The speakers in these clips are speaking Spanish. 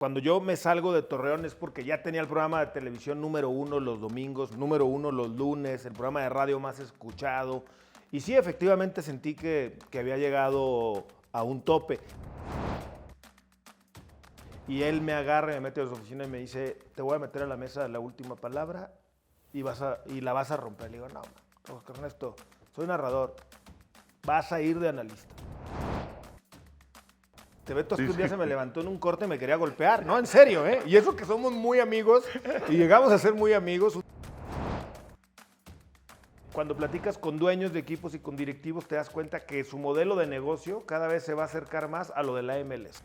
Cuando yo me salgo de Torreón es porque ya tenía el programa de televisión número 1 los domingos, número 1 los lunes, el programa de radio más escuchado. Y sí, efectivamente sentí que había llegado a un tope. Y él me agarra y me mete a su oficina y me dice, te voy a meter a la mesa la última palabra y la vas a romper. Le digo, no, Ernesto, soy narrador, vas a ir de analista. Te ves, un día se me levantó en un corte y me quería golpear. No, en serio, ¿eh? Y eso que somos muy amigos y llegamos a ser muy amigos. Cuando platicas con dueños de equipos y con directivos te das cuenta que su modelo de negocio cada vez se va a acercar más a lo de la MLS.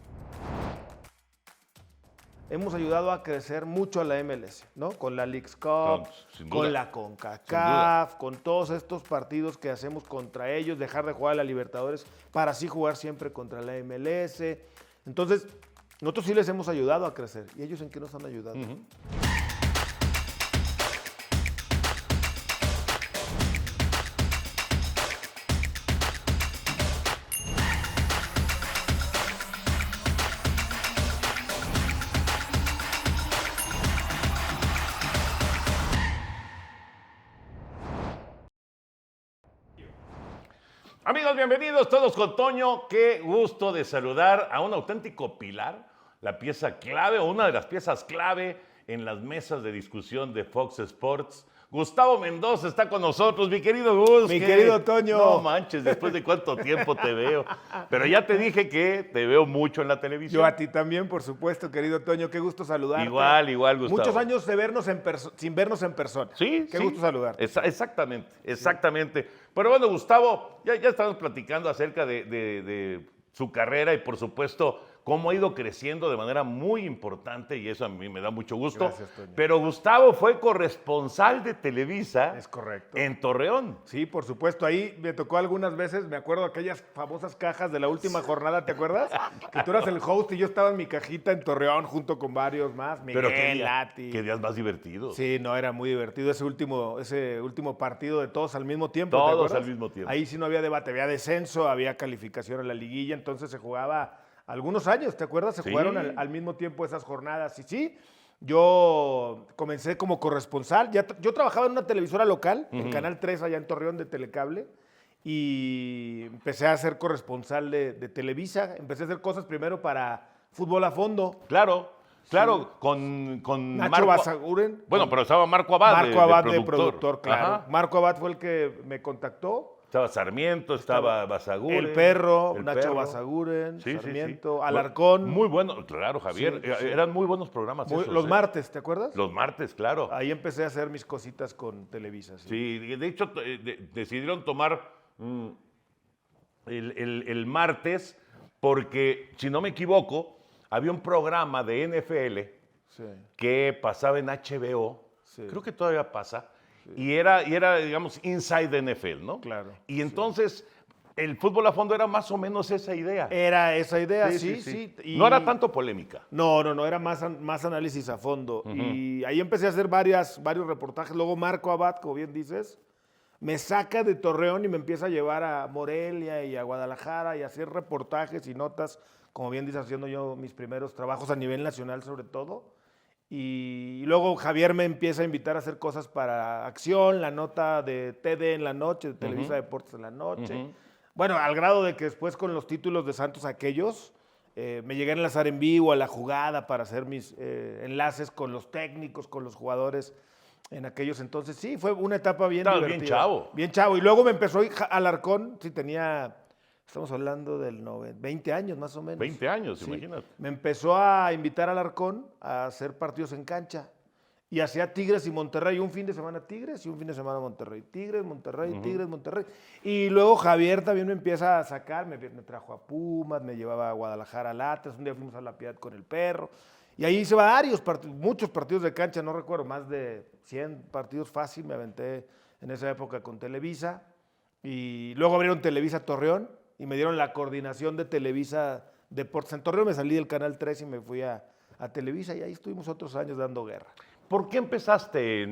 Hemos ayudado a crecer mucho a la MLS, ¿no? Con la Leagues Cup, con la CONCACAF, con todos estos partidos que hacemos contra ellos, dejar de jugar a la Libertadores para así jugar siempre contra la MLS. Entonces, nosotros sí les hemos ayudado a crecer. ¿Y ellos en qué nos han ayudado? Amigos, bienvenidos todos con Toño. Qué gusto de saludar a un auténtico pilar, la pieza clave o una de las piezas clave en las mesas de discusión de Fox Sports. Gustavo Mendoza está con nosotros, mi querido Gus. Mi querido Toño. No manches, después de cuánto tiempo te veo. Pero ya te dije que te veo mucho en la televisión. Yo a ti también, por supuesto, querido Toño. Qué gusto saludarte. Igual, Gustavo. Muchos años de vernos sin vernos en persona. Sí, Qué gusto saludarte. Exactamente. Sí. Pero bueno, Gustavo, ya estamos platicando acerca de su carrera y por supuesto cómo ha ido creciendo de manera muy importante y eso a mí me da mucho gusto. Gracias, Toño. Pero Gustavo fue corresponsal de Televisa. Es correcto. En Torreón. Sí, por supuesto. Ahí me tocó algunas veces, me acuerdo aquellas famosas cajas de la última jornada, ¿te acuerdas? Que tú eras el host y yo estaba en mi cajita en Torreón junto con varios más. Miguel, Pero qué Lati. días más divertidos. Sí, no, era muy divertido ese último partido de todos al mismo tiempo. Todos ¿te acuerdas? al mismo tiempo. Ahí sí no había debate, había descenso, había calificación a la liguilla, entonces se jugaba algunos años, ¿te acuerdas? Se jugaron al mismo tiempo esas jornadas. Y sí, yo comencé como corresponsal. Yo trabajaba en una televisora local, en Canal 3 allá en Torreón de Telecable, y empecé a ser corresponsal de Televisa. Empecé a hacer cosas primero para Fútbol a Fondo. Claro, sí. con Nacho Basaguren. Bueno, pero estaba Marco Abad. Marco Abad de productor, claro. Ajá. Marco Abad fue el que me contactó. Estaba Sarmiento, estaba Basaguren. El Perro, Nacho Basaguren, sí, Sarmiento, sí. Alarcón. Muy bueno, claro, Javier. Sí. Eran muy buenos programas esos. Los martes, ¿te acuerdas? Los martes, claro. Ahí empecé a hacer mis cositas con Televisa. Sí, de hecho decidieron tomar el martes porque, si no me equivoco, había un programa de NFL que pasaba en HBO. Sí. Creo que todavía pasa. Sí. Y era, digamos, Inside NFL, ¿no? Claro. Y entonces el fútbol a fondo era más o menos esa idea. Era esa idea, sí. Y no era tanto polémica. No, era más análisis a fondo. Y ahí empecé a hacer varios reportajes. Luego Marco Abad, como bien dices, me saca de Torreón y me empieza a llevar a Morelia y a Guadalajara y a hacer reportajes y notas, como bien dices, haciendo yo mis primeros trabajos a nivel nacional sobre todo. Y luego Javier me empieza a invitar a hacer cosas para Acción, la nota de TD en la noche, de Televisa Deportes en la noche. Bueno, al grado de que después con los títulos de Santos aquellos, me llegué a enlazar en vivo a la jugada para hacer mis enlaces con los técnicos, con los jugadores en aquellos entonces. Sí, fue una etapa bien divertida. Bien chavo. Bien chavo. Y luego me empezó Alarcón, sí tenía... Estamos hablando del 20 años más o menos. 20 años, sí. Imagínate. Me empezó a invitar a Alarcón a hacer partidos en cancha. Y hacía Tigres y Monterrey. Un fin de semana Tigres y un fin de semana Monterrey. Tigres, Monterrey, Tigres, Monterrey. Y luego Javier también me empieza a sacar. Me trajo a Pumas, me llevaba a Guadalajara al Atlas. Un día fuimos a La Piedad con el Perro. Y ahí hice muchos partidos de cancha. No recuerdo, más de 100 partidos fácil. Me aventé en esa época con Televisa. Y luego abrieron Televisa Torreón. Y me dieron la coordinación de Televisa Deportes en Torreón. Me salí del Canal 3 y me fui a Televisa y ahí estuvimos otros años dando guerra. ¿Por qué empezaste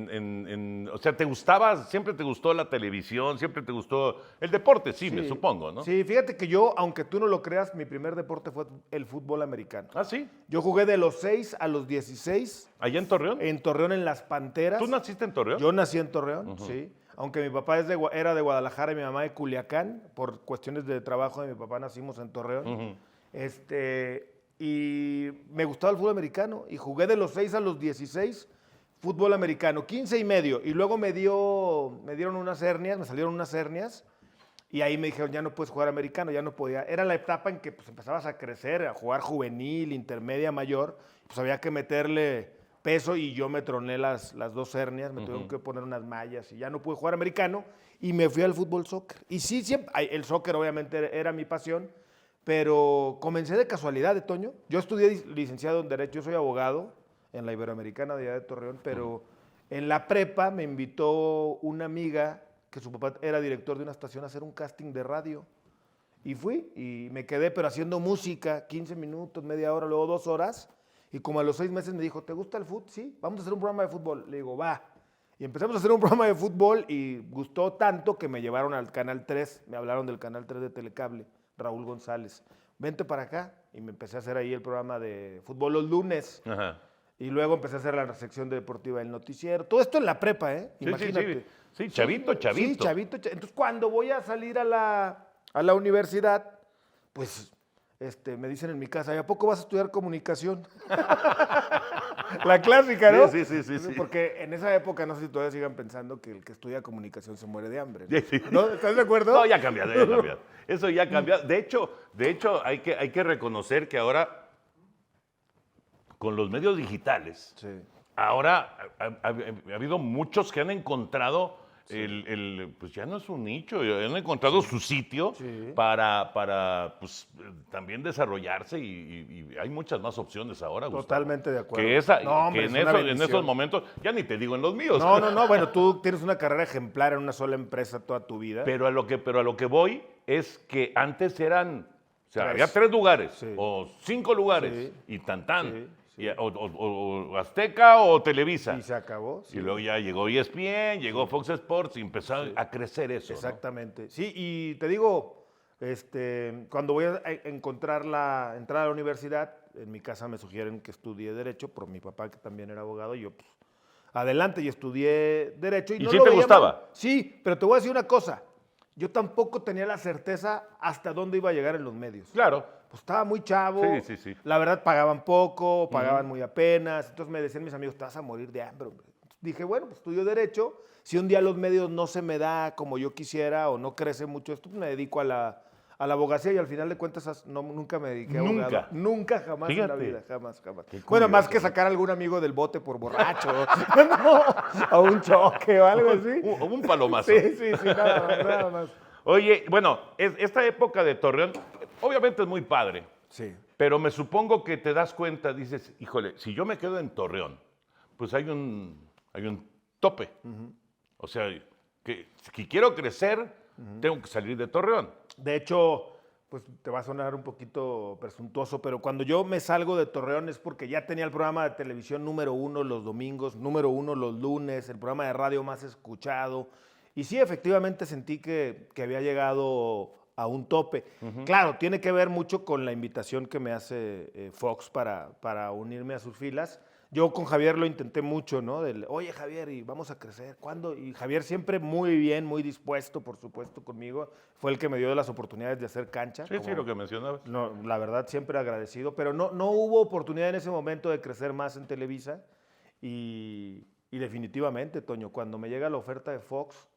o sea, ¿te gustaba, siempre te gustó la televisión, siempre te gustó el deporte? Sí, me supongo, ¿no? Sí, fíjate que yo, aunque tú no lo creas, mi primer deporte fue el fútbol americano. ¿Ah, sí? Yo jugué de los 6 a los 16 ¿Allá en Torreón? en Torreón, en Las Panteras. ¿Tú naciste en Torreón? Yo nací en Torreón, sí. Aunque mi papá era de Guadalajara y mi mamá de Culiacán, por cuestiones de trabajo de mi papá nacimos en Torreón. Y me gustaba el fútbol americano y jugué de los 6 a los 16 fútbol americano, 15 y medio. Y luego me dieron unas hernias, me salieron unas hernias y ahí me dijeron, ya no puedes jugar americano, ya no podía. Era la etapa en que pues, empezabas a crecer, a jugar juvenil, intermedia, mayor. Pues había que meterle peso y yo me troné las 2 hernias, me tuvieron que poner unas mallas y ya no pude jugar americano y me fui al fútbol soccer. Y sí, siempre, el soccer obviamente era mi pasión, pero comencé de casualidad, de Toño. Yo estudié licenciado en Derecho, yo soy abogado en la Iberoamericana de allá de Torreón, pero en la prepa me invitó una amiga que su papá era director de una estación a hacer un casting de radio. Y fui y me quedé, pero haciendo música, 15 minutos, media hora, luego 2 horas. Y como a los 6 meses me dijo, ¿te gusta el fútbol? Sí, vamos a hacer un programa de fútbol. Le digo, va. Y empezamos a hacer un programa de fútbol y gustó tanto que me llevaron al Canal 3. Me hablaron del Canal 3 de Telecable, Raúl González. Vente para acá. Y me empecé a hacer ahí el programa de fútbol los lunes. Ajá. Y luego empecé a hacer la sección de deportiva del noticiero. Todo esto en la prepa, ¿eh? Sí, Imagínate. sí, chavito. Sí, chavito. Entonces, cuando voy a salir a la universidad, pues me dicen en mi casa, ¿y a poco vas a estudiar comunicación? La clásica, ¿no? Sí. Porque en esa época, no sé si todavía sigan pensando que el que estudia comunicación se muere de hambre. Sí, sí. ¿No? ¿Estás de acuerdo? No, ya ha cambiado. Eso ya ha cambiado. De hecho hay que reconocer que ahora, con los medios digitales, Sí. ahora ha habido muchos que han encontrado pues ya no es un nicho, han encontrado su sitio para pues, también desarrollarse y hay muchas más opciones ahora, Gustavo. Totalmente de acuerdo. Que en esos momentos, ya ni te digo en los míos. No, bueno, tú tienes una carrera ejemplar en una sola empresa toda tu vida. Pero a lo que voy es que antes eran, o sea, 3. había 3 lugares Sí. o 5 lugares Sí. y tan. Sí. O Azteca o Televisa. Y se acabó. Sí. Y luego ya llegó ESPN, llegó Fox Sports y empezó a crecer eso. Exactamente. ¿No? Sí, y te digo, cuando voy a entrar a la universidad, en mi casa me sugieren que estudie Derecho, por mi papá que también era abogado, y yo, pues, adelante, y estudié Derecho. ¿Y no sí lo te veía gustaba? mal. Sí, pero te voy a decir una cosa. Yo tampoco tenía la certeza hasta dónde iba a llegar en los medios. Claro. Pues estaba muy chavo. Sí. La verdad, pagaban poco, pagaban muy apenas. Entonces me decían mis amigos, te vas a morir de hambre, hombre. Dije, bueno, pues estudio Derecho. Si un día los medios no se me da como yo quisiera o no crece mucho esto, pues me dedico a la abogacía y al final de cuentas nunca me dediqué a abogado. Nunca, jamás. Fíjate. En la vida, jamás. Qué Bueno, más curioso. que sacar a algún amigo del bote por borracho, no, o un choque o algo así. Un palomazo. Sí, nada más. Oye, bueno, esta época de Torreón, obviamente es muy padre, Sí. pero me supongo que te das cuenta, dices, híjole, si yo me quedo en Torreón, pues hay un tope. O sea, que si quiero crecer, tengo que salir de Torreón. De hecho, pues te va a sonar un poquito presuntuoso, pero cuando yo me salgo de Torreón es porque ya tenía el programa de televisión número 1 los domingos, número 1 los lunes, el programa de radio más escuchado. Y sí, efectivamente sentí que había llegado a un tope. Claro, tiene que ver mucho con la invitación que me hace Fox para unirme a sus filas. Yo con Javier lo intenté mucho, ¿no? Oye, Javier, y vamos a crecer, ¿cuándo? Y Javier siempre muy bien, muy dispuesto, por supuesto, conmigo. Fue el que me dio las oportunidades de hacer cancha. Sí, lo que mencionabas. No, la verdad, siempre agradecido, pero no hubo oportunidad en ese momento de crecer más en Televisa. Y definitivamente, Toño, cuando me llega la oferta de Fox,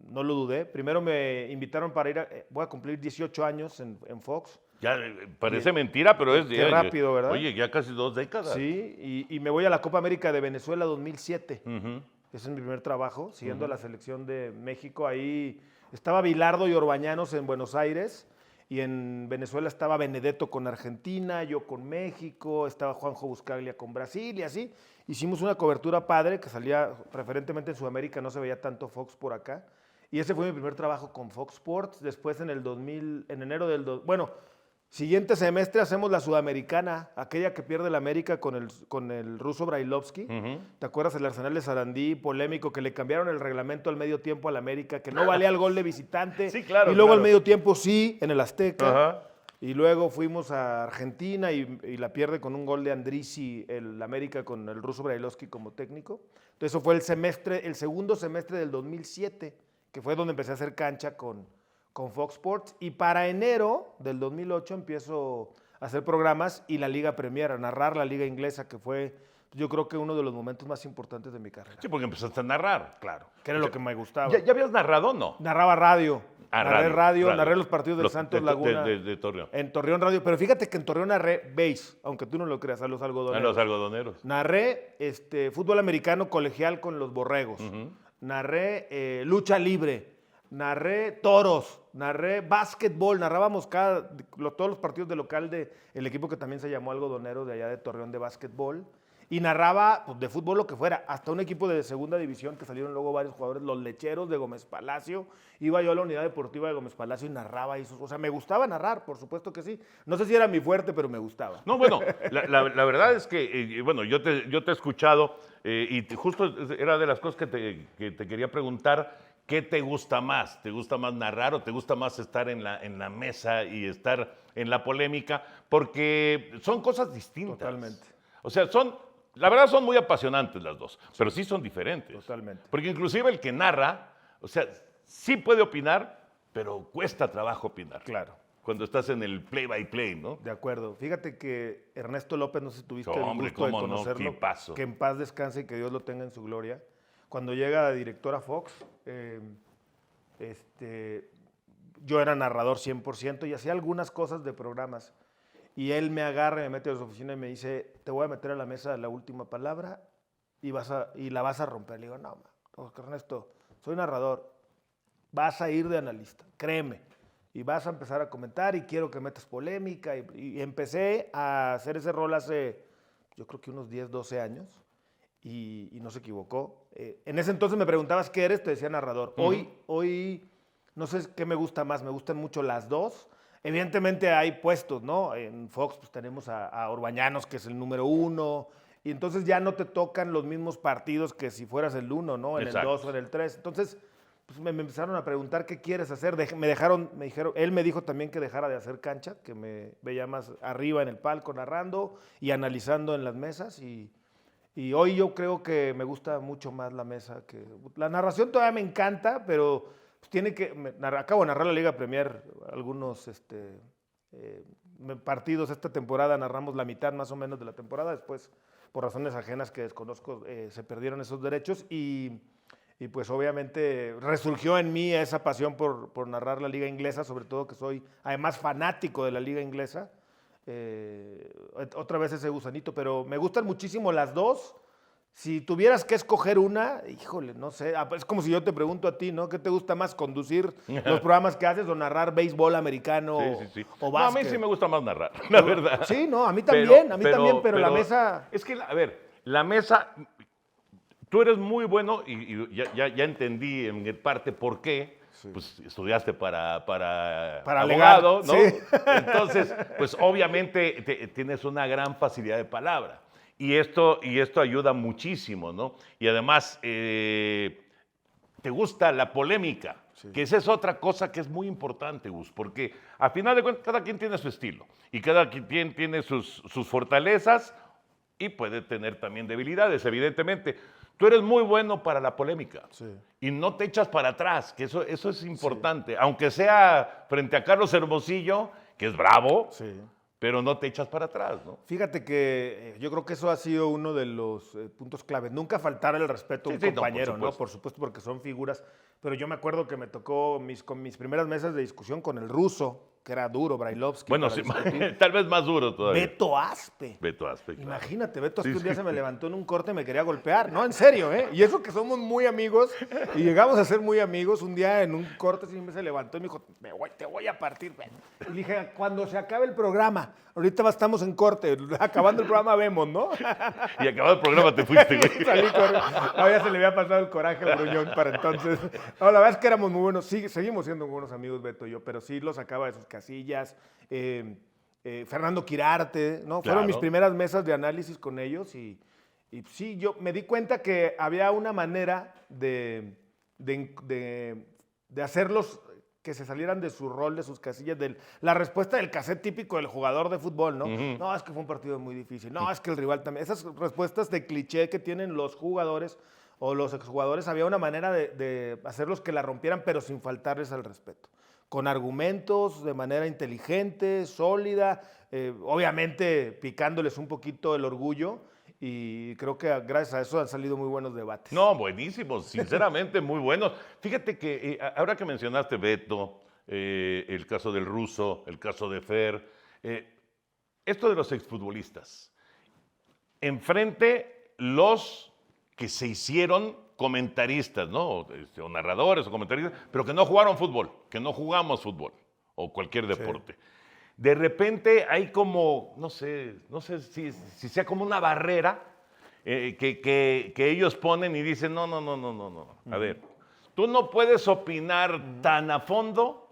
no lo dudé. Primero me invitaron para voy a cumplir 18 años en Fox. Ya parece mentira, pero es... Qué rápido, ¿verdad? Oye, ya casi 2 décadas. Sí, y me voy a la Copa América de Venezuela 2007. Ujú. Ese es mi primer trabajo, siguiendo a la selección de México. Ahí estaba Bilardo y Orbañanos en Buenos Aires, y en Venezuela estaba Benedetto con Argentina, yo con México, estaba Juanjo Buscaglia con Brasil y así. Hicimos una cobertura padre que salía preferentemente en Sudamérica, no se veía tanto Fox por acá. Y ese fue mi primer trabajo con Fox Sports. Después en enero del... Bueno, Siguiente semestre hacemos la Sudamericana, aquella que pierde la América con el ruso Brailovsky. ¿Te acuerdas el Arsenal de Sarandí, polémico, que le cambiaron el reglamento al medio tiempo al América, que no valía el gol de visitante? Sí, claro. Y luego claro. al medio tiempo sí, en el Azteca. Ajá. Y luego fuimos a Argentina y la pierde con un gol de Andrisi el América con el ruso Brailovsky como técnico. Entonces eso fue el segundo semestre del 2007, que fue donde empecé a hacer cancha con Fox Sports. Y para enero del 2008 empiezo a hacer programas y la Liga Premier, a narrar la Liga Inglesa, que fue, yo creo que uno de los momentos más importantes de mi carrera. Sí, porque empezaste a narrar. Claro, que era lo que me gustaba. ¿Ya habías narrado o no? Narraba radio. Ah, narré radio. narré los partidos del Santos Laguna. De Torreón. En Torreón Radio. Pero fíjate que en Torreón narré base, aunque tú no lo creas, a los algodoneros. A los algodoneros. Narré fútbol americano colegial con los borregos. Narré lucha libre. Narré toros. Narré básquetbol. Narrábamos todos los partidos de local del equipo que también se llamó Algodonero de allá de Torreón de básquetbol. Y narraba pues, de fútbol lo que fuera, hasta un equipo de segunda división que salieron luego varios jugadores, los Lecheros de Gómez Palacio. Iba yo a la unidad deportiva de Gómez Palacio y narraba eso. O sea, me gustaba narrar, por supuesto que sí. No sé si era mi fuerte, pero me gustaba. No, bueno, la verdad es que, bueno, yo te he escuchado y justo era de las cosas que te quería preguntar. ¿Qué te gusta más? ¿Te gusta más narrar o te gusta más estar en la mesa y estar en la polémica? Porque son cosas distintas. Totalmente. O sea, la verdad son muy apasionantes las dos, pero sí son diferentes. Totalmente. Porque inclusive el que narra, o sea, sí puede opinar, pero cuesta trabajo opinar. Claro. Cuando estás en el play-by-play, ¿no? De acuerdo. Fíjate que Ernesto López, no sé si tuviste el Hombre, gusto de cómo no, conocerlo. tipazo. Que en paz descanse y que Dios lo tenga en su gloria. Cuando llega de director a Fox, yo era narrador 100% y hacía algunas cosas de programas. Y él me agarra, me mete a su oficina y me dice, te voy a meter a la mesa la última palabra y la vas a romper. Le digo, no, Ernesto, soy narrador, vas a ir de analista, créeme. Y vas a empezar a comentar y quiero que metas polémica. Y empecé a hacer ese rol hace, yo creo que unos 10, 12 años. Y no se equivocó. En ese entonces me preguntabas qué eres, te decía narrador. Hoy no sé qué me gusta más, me gustan mucho las dos. Evidentemente hay puestos, ¿no? En Fox pues, tenemos a Orbañanos, que es el número 1, y entonces ya no te tocan los mismos partidos que si fueras el 1, ¿no? En Exacto. el 2 o en el 3. Entonces pues, me empezaron a preguntar qué quieres hacer. Él me dijo también que dejara de hacer cancha, que me veía más arriba en el palco narrando y analizando en las mesas. Y hoy yo creo que me gusta mucho más la mesa. La narración todavía me encanta, pero pues acabo de narrar la Liga Premier, algunos partidos esta temporada, narramos la mitad más o menos de la temporada, después por razones ajenas que desconozco se perdieron esos derechos y pues obviamente resurgió en mí esa pasión por narrar la Liga Inglesa, sobre todo que soy además fanático de la Liga Inglesa. Otra vez ese gusanito, pero me gustan muchísimo las dos. Si tuvieras que escoger una, híjole, no sé, es como si yo te pregunto a ti, ¿no? ¿Qué te gusta más, conducir los programas que haces o narrar béisbol americano Sí. o No, básquet? a mí sí me gusta más narrar, la verdad. Sí, no, a mí también, pero la mesa... Es que, a ver, la mesa, tú eres muy bueno y ya entendí en parte por qué. Sí. Pues estudiaste para abogado, ¿no? Sí. Entonces, pues obviamente tienes una gran facilidad de palabra. Y esto ayuda muchísimo, ¿no? Y además, te gusta la polémica, sí. Que esa es otra cosa que es muy importante, Gus, porque a final de cuentas cada quien tiene su estilo y cada quien tiene sus fortalezas y puede tener también debilidades, evidentemente. Tú eres muy bueno para la polémica, sí. Y no te echas para atrás, que eso es importante, sí. Aunque sea frente a Carlos Hermosillo, que es bravo, sí. Pero no te echas para atrás, ¿no? Fíjate que yo creo que eso ha sido uno de los puntos claves. Nunca faltar el respeto a un compañero, ¿no? Por supuesto, porque son figuras. Pero yo me acuerdo que me tocó con mis primeras mesas de discusión con el ruso, que era duro, Brailovsky. Bueno, sí, tal vez más duro todavía. Beto Aspe. Beto Aspe, claro. Imagínate, Beto Aspe un día se me levantó en un corte y me quería golpear. No, en serio, ¿eh? Y eso que somos muy amigos y llegamos a ser muy amigos. Un día en un corte se levantó y me dijo, te voy a partir. Y le dije, cuando se acabe el programa, ahorita estamos en corte, acabando el programa vemos, ¿no? Y acabado el programa te fuiste, güey. Salí corriendo. No, ya se le había pasado el coraje al gruñón para entonces. No, la verdad es que éramos muy buenos, seguimos siendo buenos amigos Beto y yo, pero sí lo sacaba de sus casillas. Fernando Quirarte, ¿no? Claro. Fueron mis primeras mesas de análisis con ellos y sí, yo me di cuenta que había una manera de hacerlos que se salieran de su rol, de sus casillas, de la respuesta del cassette típico del jugador de fútbol, ¿no? No, es que fue un partido muy difícil. No, es que el rival también. Esas respuestas de cliché que tienen los jugadores o los exjugadores, había una manera de hacerlos que la rompieran, pero sin faltarles al respeto. Con argumentos, de manera inteligente, sólida, obviamente picándoles un poquito el orgullo. Y creo que gracias a eso han salido muy buenos debates. No, buenísimos, sinceramente muy buenos. Fíjate que ahora que mencionaste Beto, el caso del Ruso, el caso de Fer, esto de los exfutbolistas, enfrente los que se hicieron comentaristas, ¿no? O narradores o comentaristas, pero que no jugaron fútbol, que no jugamos fútbol o cualquier deporte. Sí. De repente hay como, no sé si sea como una barrera que ellos ponen y dicen, no. A ver, tú no puedes opinar tan a fondo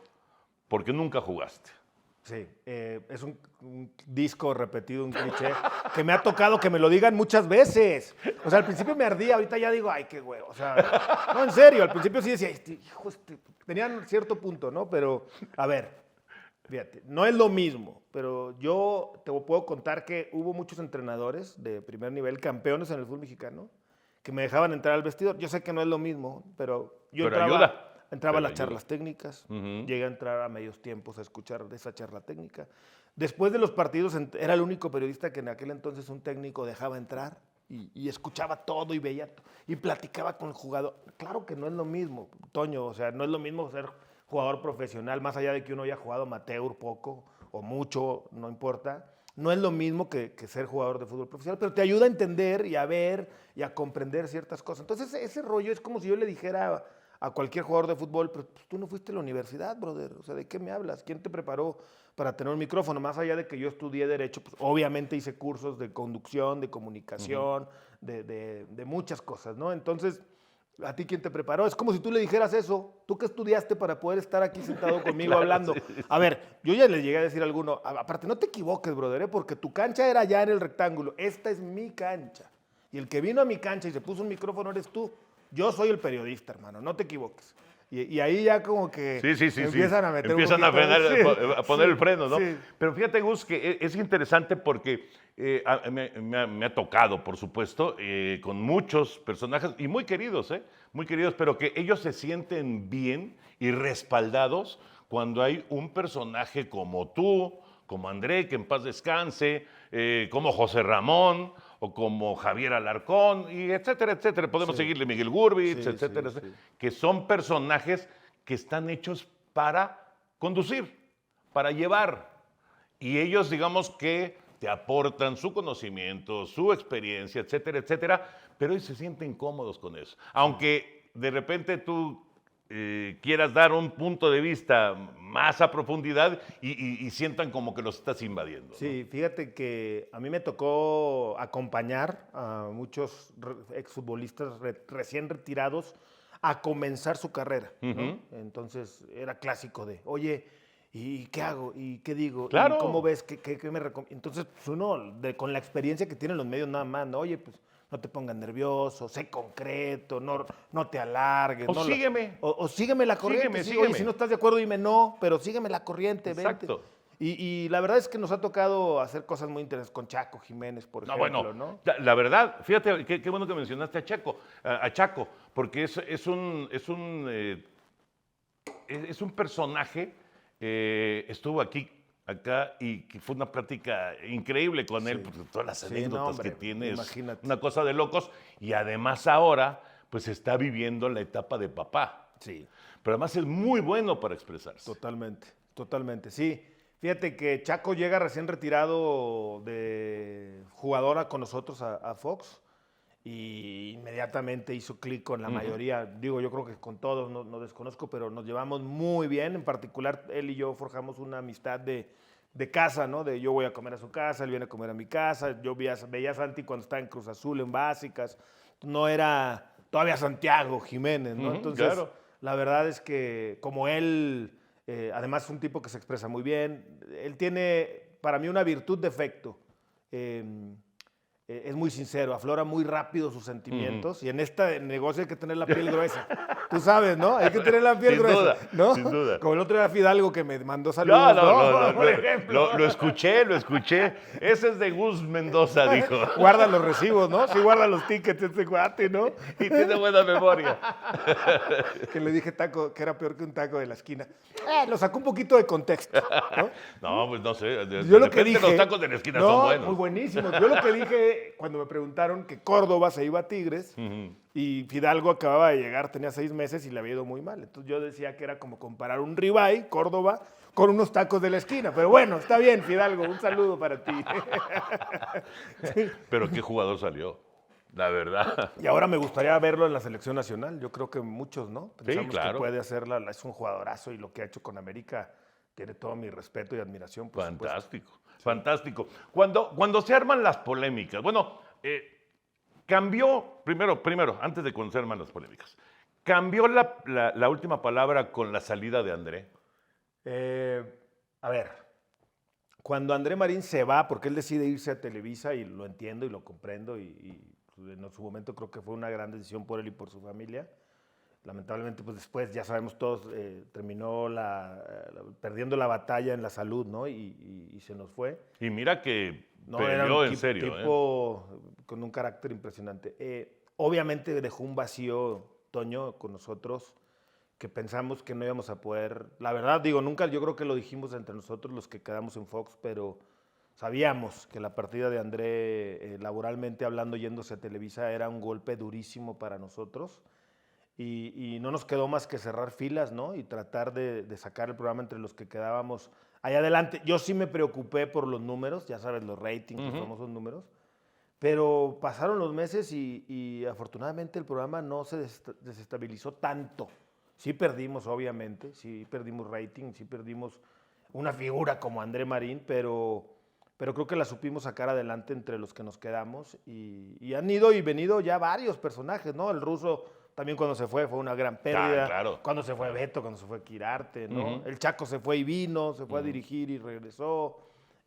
porque nunca jugaste. Sí, es un disco repetido, un cliché, que me ha tocado que me lo digan muchas veces. O sea, al principio me ardía, ahorita ya digo, ay, qué huevo. O sea, no, en serio, al principio sí decía, hijo, tenían cierto punto, ¿no? Pero, a ver, fíjate, no es lo mismo, pero yo te puedo contar que hubo muchos entrenadores de primer nivel, campeones en el fútbol mexicano, que me dejaban entrar al vestidor. Yo sé que no es lo mismo, pero yo entraba a las charlas técnicas, llegué a entrar a medios tiempos a escuchar de esa charla técnica. Después de los partidos era el único periodista que en aquel entonces un técnico dejaba entrar y escuchaba todo y veía y platicaba con el jugador. Claro que no es lo mismo, Toño, o sea, no es lo mismo ser jugador profesional, más allá de que uno haya jugado amateur poco o mucho, no importa. No es lo mismo que ser jugador de fútbol profesional, pero te ayuda a entender y a ver y a comprender ciertas cosas. Entonces ese rollo es como si yo le dijera a cualquier jugador de fútbol, pero pues, tú no fuiste a la universidad, brother, o sea, ¿de qué me hablas? ¿Quién te preparó para tener un micrófono? Más allá de que yo estudié Derecho, pues obviamente hice cursos de conducción, de comunicación, de muchas cosas, ¿no? Entonces, ¿a ti quién te preparó? Es como si tú le dijeras eso. ¿Tú qué estudiaste para poder estar aquí sentado conmigo claro, hablando? Sí. A ver, yo ya le llegué a decir a alguno, aparte, no te equivoques, brother, porque tu cancha era allá en el rectángulo. Esta es mi cancha. Y el que vino a mi cancha y se puso un micrófono eres tú. Yo soy el periodista, hermano, no te equivoques. Y ahí ya como que empiezan a meter a poner el freno, ¿no? Sí. Pero fíjate, Gus, que es interesante porque me ha tocado, por supuesto, con muchos personajes, y muy queridos, pero que ellos se sienten bien y respaldados cuando hay un personaje como tú, como André, que en paz descanse, como José Ramón, o como Javier Alarcón, y etcétera, etcétera. Podemos seguirle Miguel Gurbitz, etcétera, que son personajes que están hechos para conducir, para llevar. Y ellos, digamos que te aportan su conocimiento, su experiencia, etcétera, etcétera, pero ellos se sienten cómodos con eso. Aunque de repente tú quieras dar un punto de vista más a profundidad y sientan como que los estás invadiendo, ¿no? Sí, fíjate que a mí me tocó acompañar a muchos exfutbolistas recién retirados a comenzar su carrera, ¿no? Entonces era clásico de, oye, ¿y qué hago? ¿Y qué digo? Claro. ¿Y cómo ves? ¿Qué me recomiendas? Entonces pues uno, con la experiencia que tienen los medios nada más, ¿no? Oye, pues no te pongas nervioso, sé concreto, no te alargues. O sígueme. O sígueme la corriente. Sígueme. Oye, si no estás de acuerdo, dime no, pero sígueme la corriente. Exacto. Vente. Y la verdad es que nos ha tocado hacer cosas muy interesantes con Chaco Jiménez, por ejemplo, ¿no? La verdad, fíjate, qué bueno que mencionaste a Chaco, porque es un personaje, estuvo acá y que fue una plática increíble con él, porque todas las anécdotas que tiene, imagínate. Una cosa de locos, y además ahora pues está viviendo la etapa de papá. Sí. Pero además es muy bueno para expresarse. Totalmente, sí. Fíjate que Chaco llega recién retirado de jugadora con nosotros a Fox y inmediatamente hizo clic con la mayoría. Digo, yo creo que con todos, no desconozco, pero nos llevamos muy bien. En particular, él y yo forjamos una amistad de casa, ¿no? De yo voy a comer a su casa, él viene a comer a mi casa. Yo veía a Santi cuando estaba en Cruz Azul, en Básicas. No era todavía Santiago Jiménez, ¿no? Entonces, claro. La verdad es que como él, además es un tipo que se expresa muy bien, él tiene para mí una virtud defecto. Es muy sincero, aflora muy rápido sus sentimientos y en este negocio hay que tener la piel gruesa. Tú sabes, ¿no? Hay que tener la piel Sin gruesa, duda, ¿no? sin duda. Como el otro día Fidalgo que me mandó saludos, Por ejemplo. Lo escuché. Ese es de Gus Mendoza, dijo. Guarda los recibos, ¿no? Sí, guarda los tickets este cuate, ¿no? Y tiene buena memoria. Que le dije taco, que era peor que un taco de la esquina. Lo sacó un poquito de contexto, ¿no? No, pues no sé. Yo lo que dije, los tacos de la esquina no, son buenos. muy buenísimos. Yo lo que dije cuando me preguntaron que Córdoba se iba a Tigres y Fidalgo acababa de llegar, tenía 6 meses y le había ido muy mal. Entonces yo decía que era como comparar un ribeye, Córdoba, con unos tacos de la esquina. Pero bueno, está bien, Fidalgo, un saludo para ti. Pero qué jugador salió, la verdad. Y ahora me gustaría verlo en la selección nacional. Yo creo que muchos, ¿no? Pensamos claro. que puede hacerla, es un jugadorazo y lo que ha hecho con América tiene todo mi respeto y admiración. Por Fantástico, fantástico. Cuando se arman las polémicas, bueno, cambió, primero, antes de cuando se arman las polémicas, cambió la última palabra con la salida de André. A ver, cuando André Marín se va, porque él decide irse a Televisa, y lo entiendo y lo comprendo, y en su momento creo que fue una gran decisión por él y por su familia. Lamentablemente, pues después, ya sabemos todos, terminó perdiendo la batalla en la salud, ¿no? Y se nos fue. Y mira que No, peleó era un en serio. tipo con un carácter impresionante. Obviamente dejó un vacío, Toño, con nosotros, que pensamos que no íbamos a poder. La verdad, digo, nunca, yo creo que lo dijimos entre nosotros los que quedamos en Fox, pero sabíamos que la partida de André, laboralmente hablando, yéndose a Televisa, era un golpe durísimo para nosotros. Y no nos quedó más que cerrar filas, ¿no? Y tratar de sacar el programa entre los que quedábamos allá adelante. Yo sí me preocupé por los números, ya sabes, los ratings, los famosos números. Pero pasaron los meses y afortunadamente el programa no se desestabilizó tanto. Sí perdimos, obviamente, sí perdimos rating, sí perdimos una figura como André Marín, pero creo que la supimos sacar adelante entre los que nos quedamos. Y han ido y venido ya varios personajes, ¿no? El ruso también cuando se fue una gran pérdida. Claro. Cuando se fue Beto, cuando se fue Quirarte, ¿no? El Chaco se fue y vino, se fue a dirigir y regresó.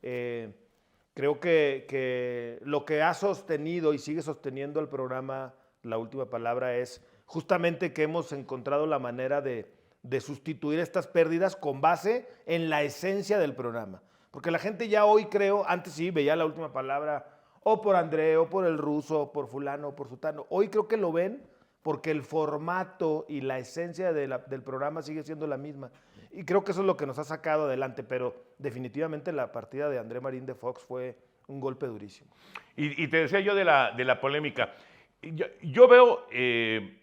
Creo que lo que ha sostenido y sigue sosteniendo el programa, la última palabra, es justamente que hemos encontrado la manera de sustituir estas pérdidas con base en la esencia del programa. Porque la gente ya hoy, creo, antes sí veía la última palabra o por André, o por el ruso, o por fulano, o por sutano. Hoy creo que lo ven porque el formato y la esencia del programa sigue siendo la misma. Y creo que eso es lo que nos ha sacado adelante, pero definitivamente la partida de André Marín de Fox fue un golpe durísimo. Y te decía yo de la polémica. Yo veo en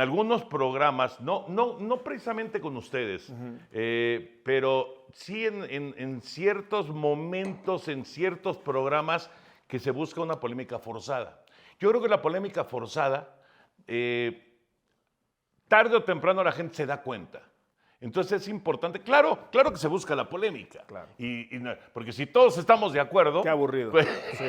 algunos programas, no precisamente con ustedes, pero sí en ciertos momentos, en ciertos programas que se busca una polémica forzada. Yo creo que la polémica forzada, tarde o temprano la gente se da cuenta. Entonces es importante, claro que se busca la polémica. Claro. Porque si todos estamos de acuerdo. Qué aburrido. Pues, Sí,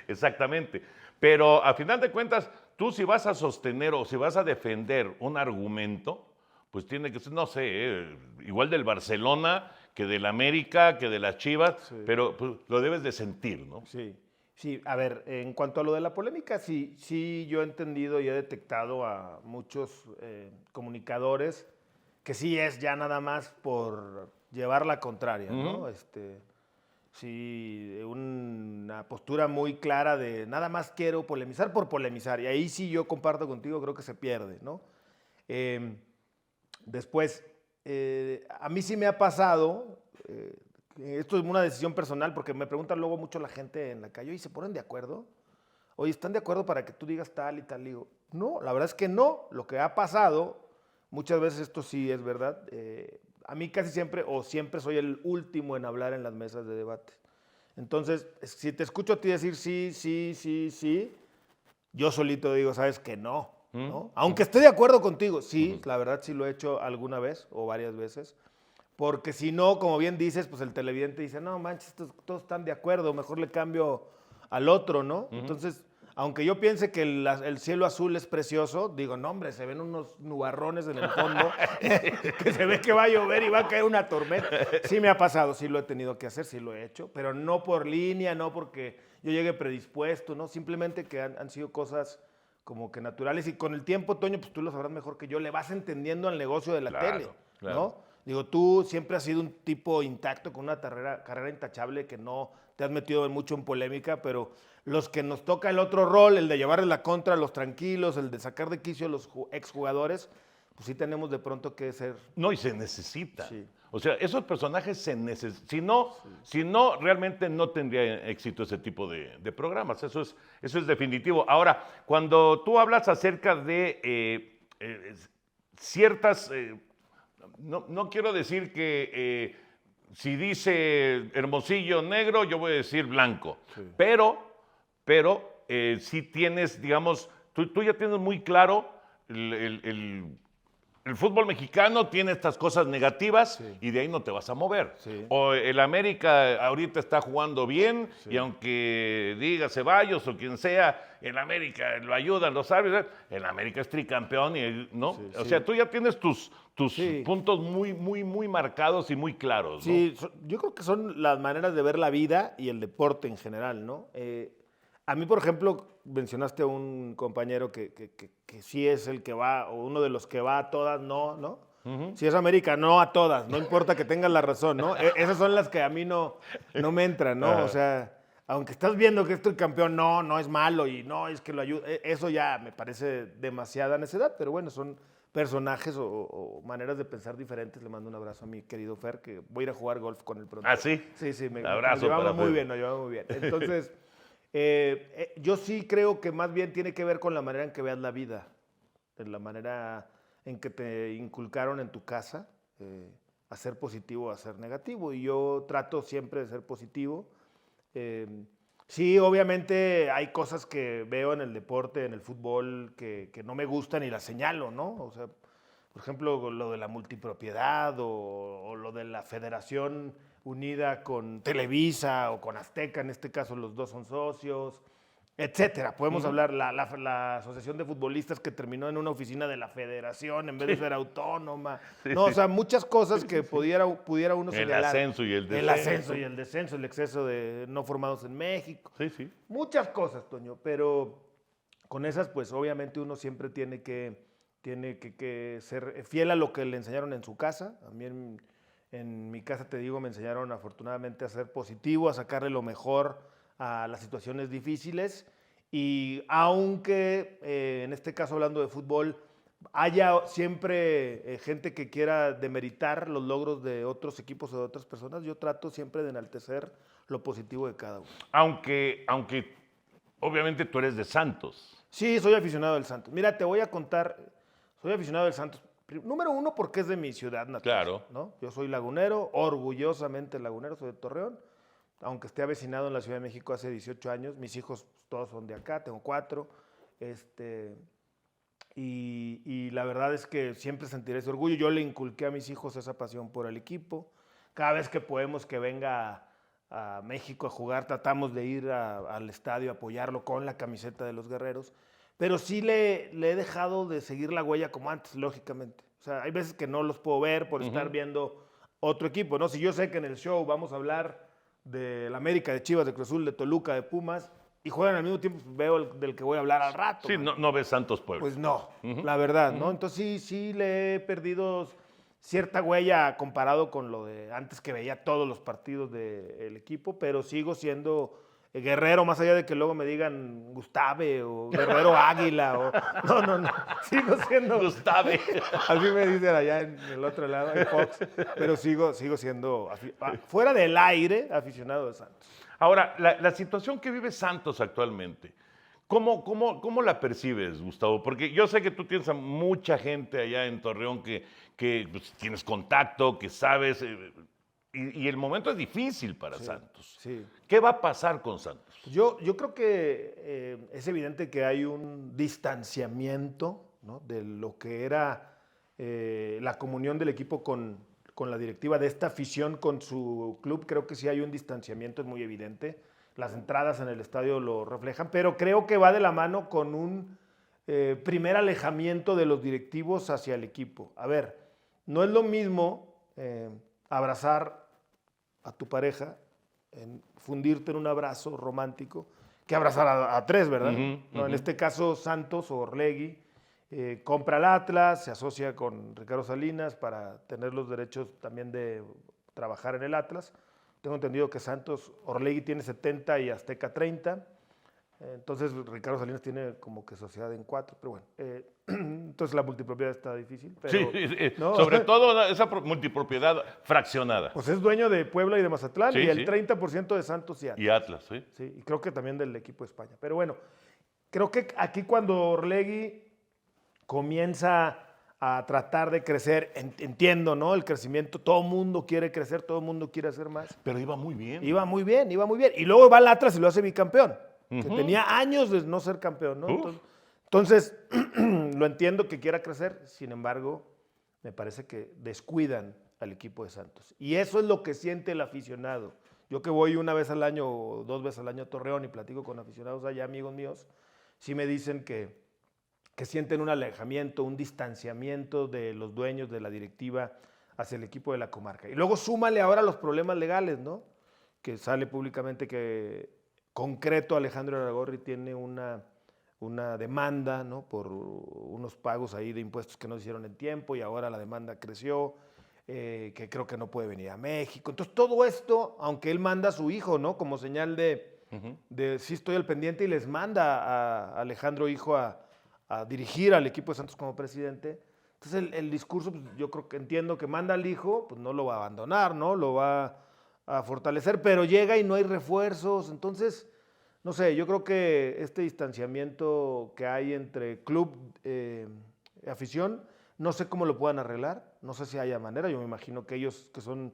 exactamente. Pero a final de cuentas, tú si vas a sostener o si vas a defender un argumento, pues tiene que ser, no sé, igual del Barcelona que del América, que de las Chivas, pero pues, lo debes de sentir, ¿no? Sí, a ver, en cuanto a lo de la polémica, sí yo he entendido y he detectado a muchos comunicadores que sí es ya nada más por llevar la contraria, ¿no? Sí, una postura muy clara de nada más quiero polemizar por polemizar, y ahí sí yo comparto contigo, creo que se pierde, ¿no? Después, a mí sí me ha pasado, esto es una decisión personal, porque me preguntan luego mucho la gente en la calle, ¿y se ponen de acuerdo? Oye, ¿están de acuerdo para que tú digas tal y tal? Y digo, no, la verdad es que no. Lo que ha pasado, muchas veces esto sí es verdad, a mí casi siempre, o siempre soy el último en hablar en las mesas de debate. Entonces, si te escucho a ti decir sí, yo solito digo, sabes que no, ¿no? Aunque esté de acuerdo contigo, sí, la verdad sí lo he hecho alguna vez o varias veces. Porque si no, como bien dices, pues el televidente dice, no manches, todos están de acuerdo, mejor le cambio al otro, ¿no? Entonces, Aunque yo piense que el cielo azul es precioso, digo, no, hombre, se ven unos nubarrones en el fondo, que se ve que va a llover y va a caer una tormenta. Sí me ha pasado, sí lo he tenido que hacer, sí lo he hecho, pero no por línea, no porque yo llegue predispuesto, ¿no? Simplemente que han sido cosas como que naturales. Y con el tiempo, Toño, pues tú lo sabrás mejor que yo, le vas entendiendo al negocio de la Claro, tele, claro. ¿no? Digo, tú siempre has sido un tipo intacto con una carrera intachable que no te has metido mucho en polémica, pero los que nos toca el otro rol, el de llevarle la contra a los tranquilos, el de sacar de quicio a los exjugadores, pues sí tenemos de pronto que ser... No, y se necesita. Sí. O sea, esos personajes se necesitan. Si no, realmente no tendría éxito ese tipo de programas. Eso es definitivo. Ahora, cuando tú hablas acerca de ciertas... no quiero decir que si dice Hermosillo negro, yo voy a decir blanco. Sí. Pero sí tienes, digamos, tú ya tienes muy claro el fútbol mexicano tiene estas cosas negativas Sí. y de ahí no te vas a mover. Sí. O el América ahorita está jugando bien Sí. y aunque diga Ceballos o quien sea, el América lo ayudan los árbitros, el América es tricampeón, ¿no? Sí, O sí. sea, tú ya tienes tus Sí. puntos muy marcados y muy claros, ¿no? Sí, yo creo que son las maneras de ver la vida y el deporte en general, ¿no? A mí, por ejemplo, mencionaste a un compañero que sí es el que va, o uno de los que va a todas, ¿no? Si es América, no a todas, no importa que tengas la razón, ¿no? Esas son las que a mí no me entran, ¿no? Ajá. O sea, aunque estás viendo que esto el campeón, no es malo y no es que lo ayuda, eso ya me parece demasiada necedad, pero bueno, son personajes o maneras de pensar diferentes. Le mando un abrazo a mi querido Fer, que voy a ir a jugar golf con él pronto. ¿Ah, sí? Sí, Abrazo nos llevamos para muy Fer. bien, nos llevamos muy bien. Entonces, yo sí creo que más bien tiene que ver con la manera en que veas la vida, en la manera en que te inculcaron en tu casa, a ser positivo o a ser negativo. Y yo trato siempre de ser positivo. Sí, obviamente hay cosas que veo en el deporte, en el fútbol, que no me gustan y las señalo, ¿no? O sea, por ejemplo, lo de la multipropiedad o lo de la Federación unida con Televisa o con Azteca, en este caso los dos son socios, etcétera. Podemos hablar, la Asociación de Futbolistas que terminó en una oficina de la Federación en vez de ser autónoma. Sí, No, sí. o sea, muchas cosas que pudiera uno El señalar. ascenso y el El descenso. ascenso y el descenso, el exceso de no formados en México. Sí. Muchas cosas, Toño, pero con esas, pues obviamente uno siempre tiene que ser fiel a lo que le enseñaron en su casa. A mí en mi casa, te digo, me enseñaron afortunadamente a ser positivo, a sacarle lo mejor a las situaciones difíciles. Y aunque en este caso hablando de fútbol, haya siempre gente que quiera demeritar los logros de otros equipos o de otras personas, yo trato siempre de enaltecer lo positivo de cada uno. Aunque obviamente tú eres de Santos. Sí, soy aficionado del Santos. Mira, te voy a contar, soy aficionado del Santos. Número uno, porque es de mi ciudad natal. Claro. ¿No? Yo soy lagunero, orgullosamente lagunero, soy de Torreón. Aunque esté avecinado en la Ciudad de México hace 18 años, mis hijos todos son de acá, tengo 4. Y la verdad es que siempre sentiré ese orgullo. Yo le inculqué a mis hijos esa pasión por el equipo. Cada vez que podemos que venga a México a jugar, tratamos de ir al estadio a apoyarlo con la camiseta de los Guerreros. Pero sí le he dejado de seguir la huella como antes, lógicamente. O sea, hay veces que no los puedo ver por estar viendo otro equipo, ¿no? Si yo sé que en el show vamos a hablar del América, de Chivas, de Cruz Azul, de Toluca, de Pumas, y juegan al mismo tiempo, pues veo del que voy a hablar al rato. Sí, man. no ves Santos Puebla. Pues no, la verdad, ¿no? Entonces sí le he perdido cierta huella comparado con lo de antes, que veía todos los partidos del equipo, pero sigo siendo guerrero, más allá de que luego me digan Gustave o Guerrero Águila o... No, sigo siendo... Gustave. Así me dicen allá en el otro lado, en Fox, pero sigo siendo, fuera del aire, aficionado de Santos. Ahora, la situación que vive Santos actualmente, ¿cómo la percibes, Gustavo? Porque yo sé que tú tienes a mucha gente allá en Torreón que pues, tienes contacto, que sabes, y el momento es difícil para Santos. Sí. ¿Qué va a pasar con Santos? Yo creo que es evidente que hay un distanciamiento, ¿no?, de lo que era la comunión del equipo con la directiva, de esta afición con su club. Creo que sí hay un distanciamiento, es muy evidente. las entradas en el estadio lo reflejan, pero creo que va de la mano con un primer alejamiento de los directivos hacia el equipo. A ver, no es lo mismo abrazar a tu pareja, fundirte en un abrazo romántico, que abrazar a tres, ¿verdad? ¿No? En este caso, Santos o Orlegui compra el Atlas, se asocia con Ricardo Salinas para tener los derechos también de trabajar en el Atlas. Tengo entendido que Orlegui tiene 70 y Azteca 30. Entonces Ricardo Salinas tiene como que sociedad en 4, pero bueno. Entonces la multipropiedad está difícil. Pero, sí. ¿no? Sobre todo esa multipropiedad fraccionada. Pues es dueño de Puebla y de Mazatlán Sí, y el sí. 30% de Santos y Atlas. Y Atlas, ¿sí? Sí, y creo que también del equipo de España. Pero bueno, creo que aquí cuando Orlegui comienza a tratar de crecer, entiendo, ¿no? El crecimiento, todo el mundo quiere crecer, todo el mundo quiere hacer más. Pero iba muy bien. Iba muy bien. Y luego va al Atlas y lo hace bicampeón. Que tenía años de no ser campeón, ¿no? Entonces, lo entiendo que quiera crecer, sin embargo, me parece que descuidan al equipo de Santos. Y eso es lo que siente el aficionado. Yo que voy una vez al año o 2 veces al año a Torreón y platico con aficionados allá, amigos míos, sí me dicen que sienten un alejamiento, un distanciamiento de los dueños de la directiva hacia el equipo de la comarca. Y luego súmale ahora los problemas legales, ¿no? Que sale públicamente que concreto Alejandro Irarrágorri tiene una demanda, ¿no? Por unos pagos ahí de impuestos que no hicieron en tiempo y ahora la demanda creció, que creo que no puede venir a México. Entonces todo esto, aunque él manda a su hijo, ¿no? Como señal de sí estoy al pendiente y les manda a Alejandro Hijo a dirigir al equipo de Santos como presidente. Entonces el discurso, pues, yo creo que entiendo que manda al hijo, pues no lo va a abandonar, ¿no? Lo va a fortalecer, pero llega y no hay refuerzos. Entonces, no sé, yo creo que este distanciamiento que hay entre club y afición, no sé cómo lo puedan arreglar, no sé si haya manera. Yo me imagino que ellos, que son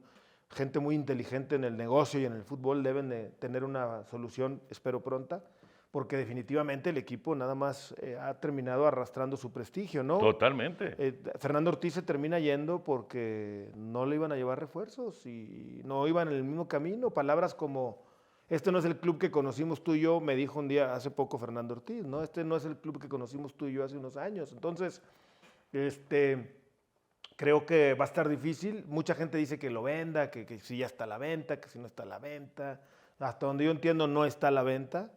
gente muy inteligente en el negocio y en el fútbol, deben de tener una solución, espero pronta, porque definitivamente el equipo nada más ha terminado arrastrando su prestigio, ¿no? Totalmente. Fernando Ortiz se termina yendo porque no le iban a llevar refuerzos y no iban en el mismo camino. Palabras como, este no es el club que conocimos tú y yo, me dijo un día hace poco Fernando Ortiz, ¿no? Este no es el club que conocimos tú y yo hace unos años. Entonces, creo que va a estar difícil. Mucha gente dice que lo venda, que si ya está a la venta, que si no está a la venta. Hasta donde yo entiendo no está a la venta.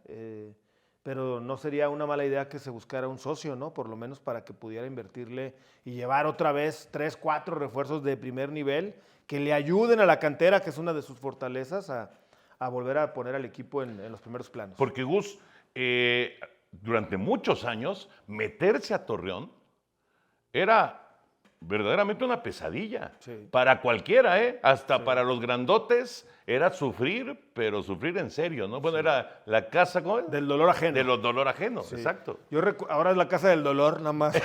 Pero no sería una mala idea que se buscara un socio, ¿no? Por lo menos para que pudiera invertirle y llevar otra vez 3, 4 refuerzos de primer nivel que le ayuden a la cantera, que es una de sus fortalezas, a volver a poner al equipo en los primeros planos. Porque Gus, durante muchos años, meterse a Torreón era verdaderamente una pesadilla. Sí. Para cualquiera, ¿eh? Hasta para los grandotes era sufrir, pero sufrir en serio, ¿no? Bueno, era la casa, ¿cómo es? Del dolor ajeno. De los dolor ajeno, Sí. exacto. Ahora es la casa del dolor, nada más.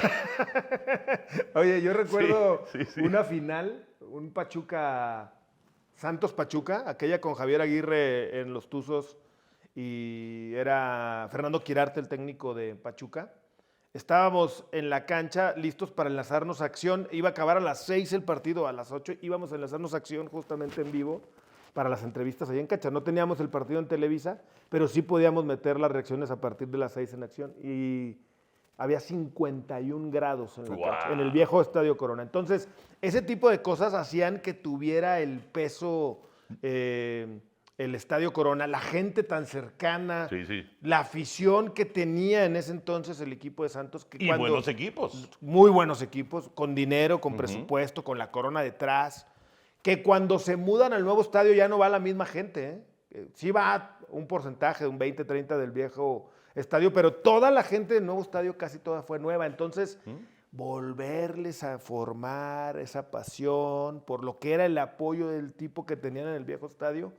Oye, yo recuerdo Sí. una final, un Pachuca, Santos Pachuca, aquella con Javier Aguirre en los Tuzos y era Fernando Quirarte el técnico de Pachuca. Estábamos en la cancha listos para enlazarnos a acción. Iba a acabar a las 6 el partido, a las 8 íbamos a enlazarnos a acción justamente en vivo para las entrevistas ahí en cancha. No teníamos el partido en Televisa, pero sí podíamos meter las reacciones a partir de las 6 en acción. Y había 51 grados en la cancha, en el viejo Estadio Corona. Entonces, ese tipo de cosas hacían que tuviera el peso el Estadio Corona, la gente tan cercana, Sí. la afición que tenía en ese entonces el equipo de Santos. Y buenos equipos. Muy buenos equipos, con dinero, con presupuesto, con la Corona detrás, que cuando se mudan al nuevo estadio ya no va la misma gente. Sí va un porcentaje, un 20, 30 del viejo estadio, pero toda la gente del nuevo estadio, casi toda fue nueva. Entonces, volverles a formar esa pasión por lo que era el apoyo del tipo que tenían en el viejo estadio,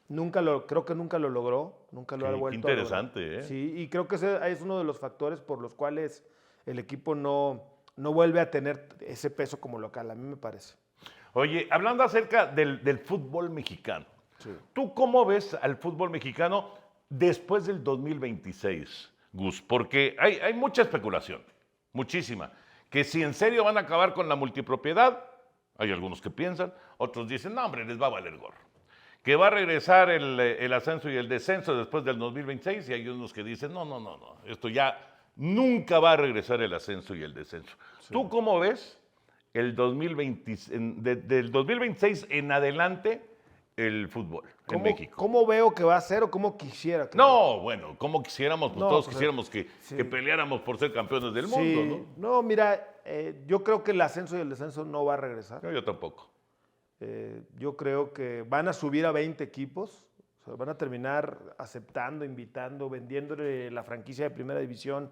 creo que nunca lo logró, nunca lo ha vuelto qué interesante, a lograr. ¿eh? Sí, y creo que ese es uno de los factores por los cuales el equipo no vuelve a tener ese peso como local, a mí me parece. Oye, hablando acerca del fútbol mexicano, Sí. ¿tú cómo ves al fútbol mexicano después del 2026, Gus? Porque hay mucha especulación, muchísima, que si en serio van a acabar con la multipropiedad, hay algunos que piensan, otros dicen, no hombre, les va a valer gorro. que va a regresar el ascenso y el descenso después del 2026 y hay unos que dicen, no, esto ya nunca va a regresar el ascenso y el descenso. Sí. ¿Tú cómo ves el 2020, del 2026 en adelante el fútbol en México? ¿Cómo veo que va a ser o cómo quisiera que No, bueno, como quisiéramos, pues no, todos pues, quisiéramos que peleáramos por ser campeones del mundo, ¿no? No, mira, yo creo que el ascenso y el descenso no va a regresar. No, yo tampoco. Yo creo que van a subir a 20 equipos, o sea, van a terminar aceptando, invitando, vendiéndole la franquicia de primera división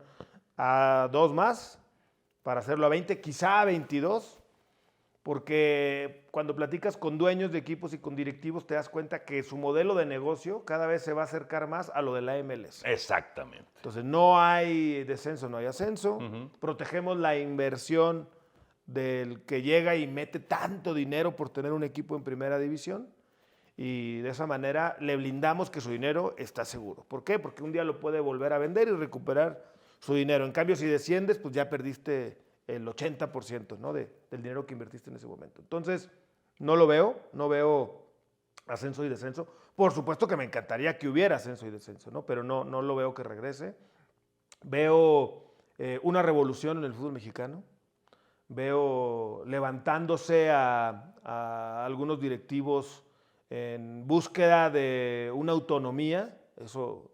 a 2 más para hacerlo a 20, quizá a 22, porque cuando platicas con dueños de equipos y con directivos te das cuenta que su modelo de negocio cada vez se va a acercar más a lo de la MLS. Exactamente. Entonces no hay descenso, no hay ascenso, protegemos la inversión del que llega y mete tanto dinero por tener un equipo en primera división y de esa manera le blindamos que su dinero está seguro. ¿Por qué? Porque un día lo puede volver a vender y recuperar su dinero. En cambio, si desciendes, pues ya perdiste el 80%, ¿no? del dinero que invertiste en ese momento. Entonces, no veo ascenso y descenso. Por supuesto que me encantaría que hubiera ascenso y descenso, ¿no? Pero no lo veo que regrese. Veo una revolución en el fútbol mexicano. Veo levantándose a algunos directivos en búsqueda de una autonomía. Eso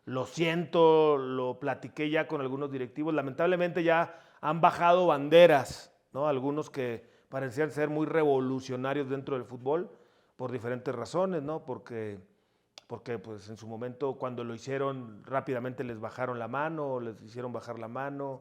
lo siento, lo platiqué ya con algunos directivos. Lamentablemente ya han bajado banderas, ¿no? Algunos que parecían ser muy revolucionarios dentro del fútbol por diferentes razones, ¿no? Porque pues, en su momento cuando lo hicieron rápidamente les bajaron la mano, les hicieron bajar la mano.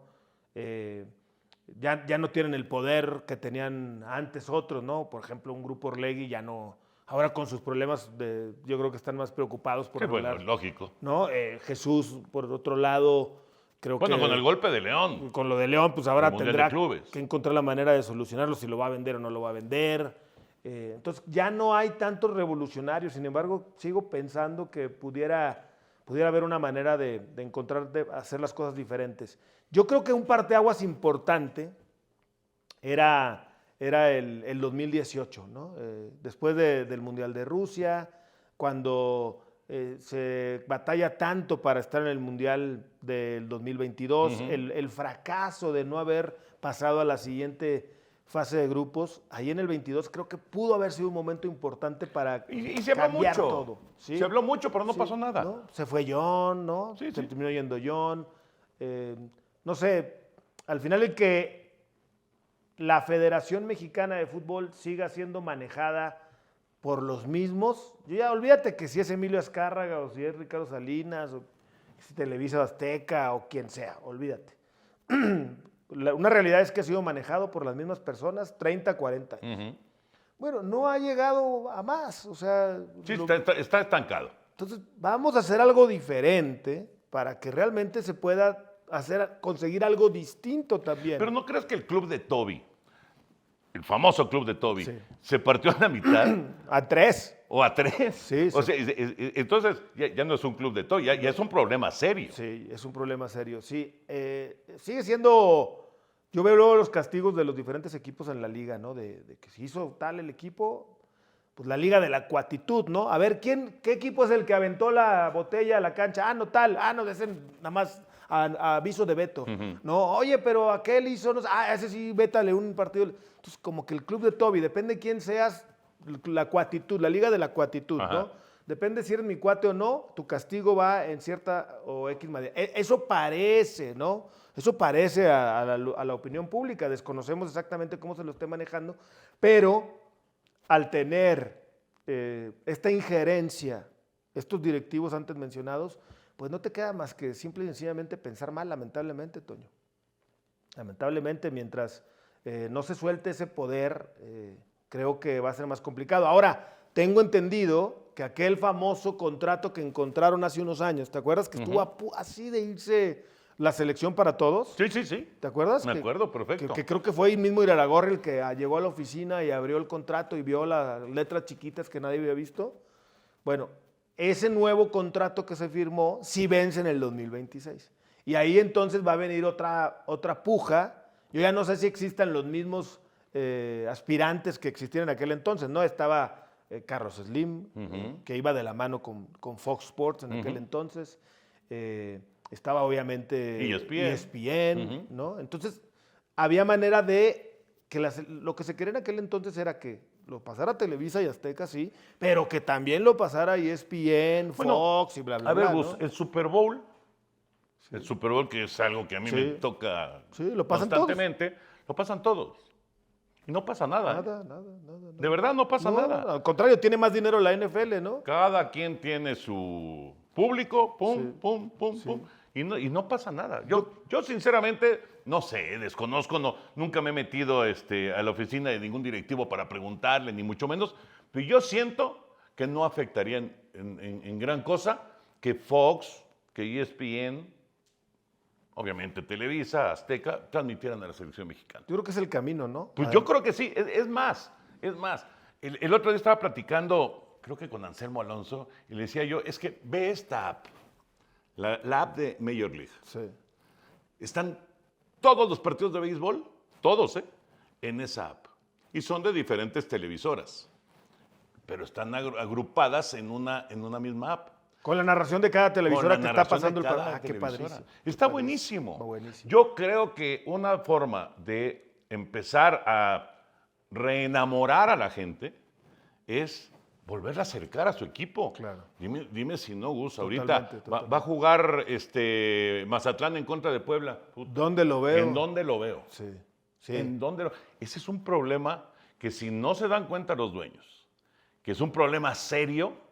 Ya no tienen el poder que tenían antes otros, ¿no? Por ejemplo, un Grupo Orlegui ya no. Ahora con sus problemas, yo creo que están más preocupados por bueno, lógico. ¿no? Jesús, por otro lado, creo que... Bueno, con el golpe de León. Con lo de León, pues ahora tendrá que encontrar la manera de solucionarlo, si lo va a vender o no lo va a vender. Entonces, ya no hay tantos revolucionarios. Sin embargo, sigo pensando que pudiera haber una manera de encontrar, de hacer las cosas diferentes. Yo creo que un parteaguas importante era el 2018, ¿no? Después del Mundial de Rusia, cuando se batalla tanto para estar en el Mundial del 2022, el fracaso de no haber pasado a la siguiente fase de grupos, ahí en el 22 creo que pudo haber sido un momento importante para y se habló cambiar mucho. todo. ¿Sí? Se habló mucho, pero no pasó nada. ¿No? Se fue John, ¿no? Se terminó yendo John. No sé, al final el que la Federación Mexicana de Fútbol siga siendo manejada por los mismos, ya olvídate que si es Emilio Azcárraga o si es Ricardo Salinas o si Televisa Azteca o quien sea, olvídate. Una realidad es que ha sido manejado por las mismas personas 30, 40 años. Bueno, no ha llegado a más, o sea... Sí, está estancado. Entonces, vamos a hacer algo diferente para que realmente se pueda conseguir algo distinto también. Pero ¿no crees que el club de Toby, el famoso club de Toby, se partió a la mitad? A 3. ¿O a 3? Sí. O sea, entonces ya no es un club de Toby, ya es un problema serio. Sí, es un problema serio, sí. Sigue siendo... Yo veo luego los castigos de los diferentes equipos en la liga, ¿no? De que si hizo tal el equipo, pues la liga de la cuatitud, ¿no? A ver, ¿qué equipo es el que aventó la botella a la cancha? No tal, no, ese nada más a aviso de veto. No, oye, pero aquel hizo, no, ese sí, vétale un partido. Entonces, como que el club de Toby, depende de quién seas, la cuatitud, la liga de la cuatitud, ¿no? Depende si eres mi cuate o no, tu castigo va en cierta o X medida. Eso parece, ¿no? Eso parece a la opinión pública, desconocemos exactamente cómo se lo esté manejando, pero al tener esta injerencia, estos directivos antes mencionados, pues no te queda más que simple y sencillamente pensar mal, lamentablemente, Toño. Lamentablemente, mientras no se suelte ese poder, creo que va a ser más complicado. Ahora, tengo entendido que aquel famoso contrato que encontraron hace unos años, ¿te acuerdas? Que estuvo así de irse la selección para todos. Sí. ¿Te acuerdas? Me acuerdo, perfecto. Que creo que fue el mismo Iraragorri el que llegó a la oficina y abrió el contrato y vio las letras chiquitas que nadie había visto. Bueno, ese nuevo contrato que se firmó sí vence en el 2026. Y ahí entonces va a venir otra puja. Yo ya no sé si existan los mismos aspirantes que existían en aquel entonces, ¿no? Estaba Carlos Slim, que iba de la mano con Fox Sports en aquel entonces. Estaba obviamente ESPN, ¿no? Entonces, había manera de que lo que se quería en aquel entonces era que lo pasara Televisa y Azteca, sí, pero que también lo pasara ESPN, Fox y bla, bla, a ver, bla, Gus, ¿no? el Super Bowl, que es algo que a mí me toca lo pasan constantemente, lo pasan todos. Y no pasa nada. Nada. De verdad no pasa nada. Al contrario, tiene más dinero la NFL, ¿no? Cada quien tiene su público, pum. Y no pasa nada. Yo sinceramente, no sé, desconozco, nunca me he metido a la oficina de ningún directivo para preguntarle, ni mucho menos, pero yo siento que no afectaría en gran cosa que Fox, que ESPN, obviamente Televisa, Azteca, transmitieran a la selección mexicana. Yo creo que es el camino, ¿no? Pues yo creo que sí, es más. El otro día estaba platicando, creo que con Anselmo Alonso, y le decía yo, es que ve esta app, la app de Major League. Sí. Están todos los partidos de béisbol, todos, en esa app. Y son de diferentes televisoras, pero están agrupadas en una misma app. Con la narración de cada televisora que está pasando el programa. Qué padrísimo. Está buenísimo. Buenísimo. Yo creo que una forma de empezar a reenamorar a la gente es volverla a acercar a su equipo. Claro. Dime si no, Gus, Totalmente. ahorita va a jugar Mazatlán en contra de Puebla. ¿Dónde lo veo? ¿En dónde lo veo? Sí. Ese es un problema que si no se dan cuenta los dueños, que es un problema serio,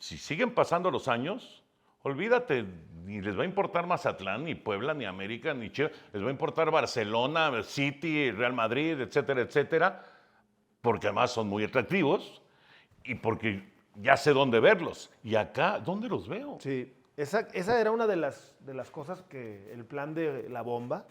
si siguen pasando los años, olvídate, ni les va a importar Mazatlán, ni Puebla, ni América, ni Chivas, les va a importar Barcelona, City, Real Madrid, etcétera, etcétera, porque además son muy atractivos y porque ya sé dónde verlos. Y acá, ¿dónde los veo? Sí, esa era una de las cosas que el plan de la bomba,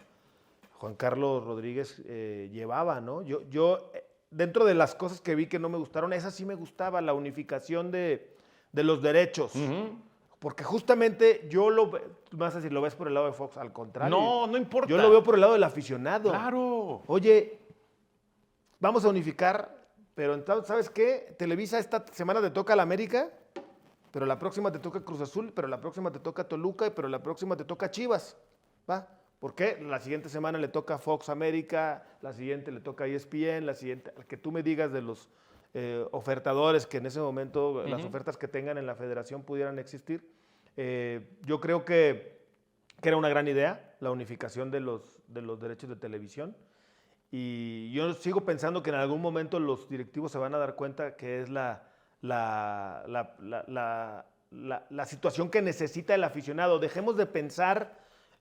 Juan Carlos Rodríguez, llevaba, ¿no? Yo, dentro de las cosas que vi que no me gustaron, esa sí me gustaba, la unificación de los derechos. Porque justamente tú me vas a decir, ¿lo ves por el lado de Fox? Al contrario. No importa. Yo lo veo por el lado del aficionado. Claro. Oye, vamos a unificar, pero entonces, ¿sabes qué? Televisa esta semana te toca la América, pero la próxima te toca Cruz Azul, pero la próxima te toca Toluca, pero la próxima te toca Chivas. ¿Va? ¿Por qué? La siguiente semana le toca Fox América, la siguiente le toca ESPN, la siguiente, que tú me digas de los ofertadores que en ese momento las ofertas que tengan en la federación pudieran existir. Yo creo que era una gran idea la unificación de los derechos de televisión, y yo sigo pensando que en algún momento los directivos se van a dar cuenta que es la situación que necesita el aficionado. Dejemos de pensar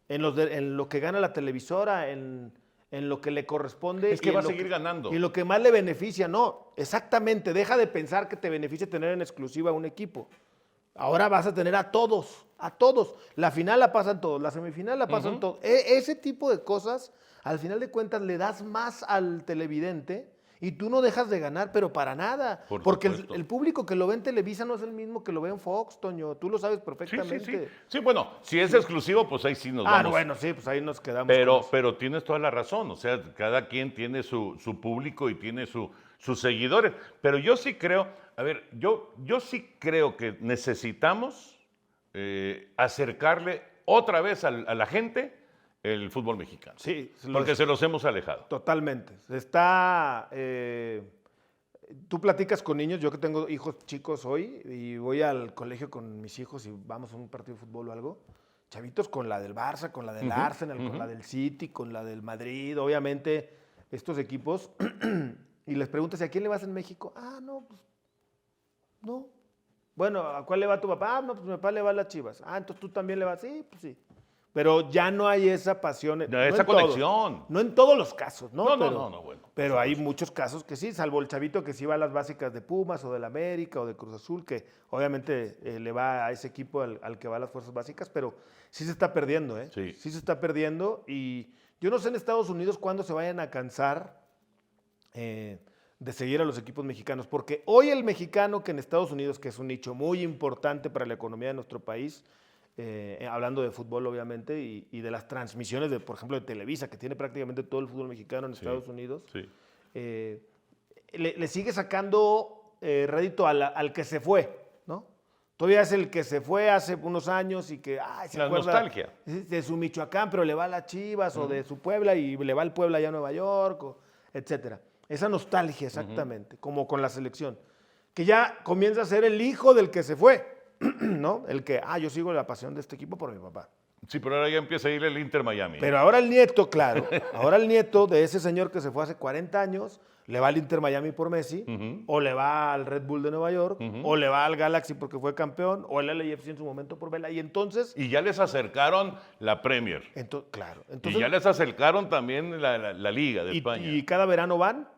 en lo que gana la televisora, en lo que le corresponde. Es que va a seguir ganando. Y lo que más le beneficia. No, exactamente. Deja de pensar que te beneficia tener en exclusiva un equipo. Ahora vas a tener a todos. La final la pasan todos, la semifinal la pasan todos. Ese tipo de cosas, al final de cuentas, le das más al televidente y tú no dejas de ganar, pero para nada. Porque el público que lo ve en Televisa no es el mismo que lo ve en Fox, Toño. Tú lo sabes perfectamente. Sí, bueno, si es exclusivo, pues ahí sí nos vamos. Bueno, sí, pues ahí nos quedamos. Pero tienes toda la razón. O sea, cada quien tiene su público y tiene sus seguidores. Pero yo sí creo, yo sí creo que necesitamos acercarle otra vez a la gente el fútbol mexicano. Sí. Porque se los hemos alejado. Totalmente. Tú platicas con niños, yo que tengo hijos chicos hoy y voy al colegio con mis hijos y vamos a un partido de fútbol o algo, chavitos con la del Barça, con la del Arsenal, con la del City, con la del Madrid, obviamente estos equipos, y les preguntas, ¿a quién le vas en México? No, pues no. Bueno, ¿a cuál le va tu papá? No, pues mi papá le va a las Chivas. Entonces tú también le vas. Sí, pues sí. Pero ya no hay esa pasión. Esa conexión. No en todos los casos, ¿no? No, bueno. Pero hay muchos casos que sí, salvo el chavito que sí va a las básicas de Pumas o del América o de Cruz Azul, que obviamente le va a ese equipo al que va a las fuerzas básicas, pero sí se está perdiendo, ¿eh? Sí. Sí se está perdiendo, y yo no sé en Estados Unidos cuándo se vayan a cansar de seguir a los equipos mexicanos, porque hoy el mexicano, que en Estados Unidos, que es un nicho muy importante para la economía de nuestro país, hablando de fútbol obviamente, y de las transmisiones, por ejemplo, de Televisa, que tiene prácticamente todo el fútbol mexicano en Estados Unidos, le sigue sacando rédito al que se fue, ¿no? Todavía es el que se fue hace unos años y que se La acuerda nostalgia. de su Michoacán, pero le va a las Chivas, o de su Puebla y le va al Puebla allá a Nueva York, etcétera. Esa nostalgia, exactamente, como con la selección. Que ya comienza a ser el hijo del que se fue, ¿no? El que, yo sigo la pasión de este equipo por mi papá. Sí, pero ahora ya empieza a ir el Inter Miami. Pero ahora el nieto, claro, ahora el nieto de ese señor que se fue hace 40 años, le va al Inter Miami por Messi, o le va al Red Bull de Nueva York, o le va al Galaxy porque fue campeón, o al LAFC en su momento por Vela. Y entonces... Y ya les acercaron la Premier. Claro. Y ya les acercaron también la Liga de España. Y cada verano van.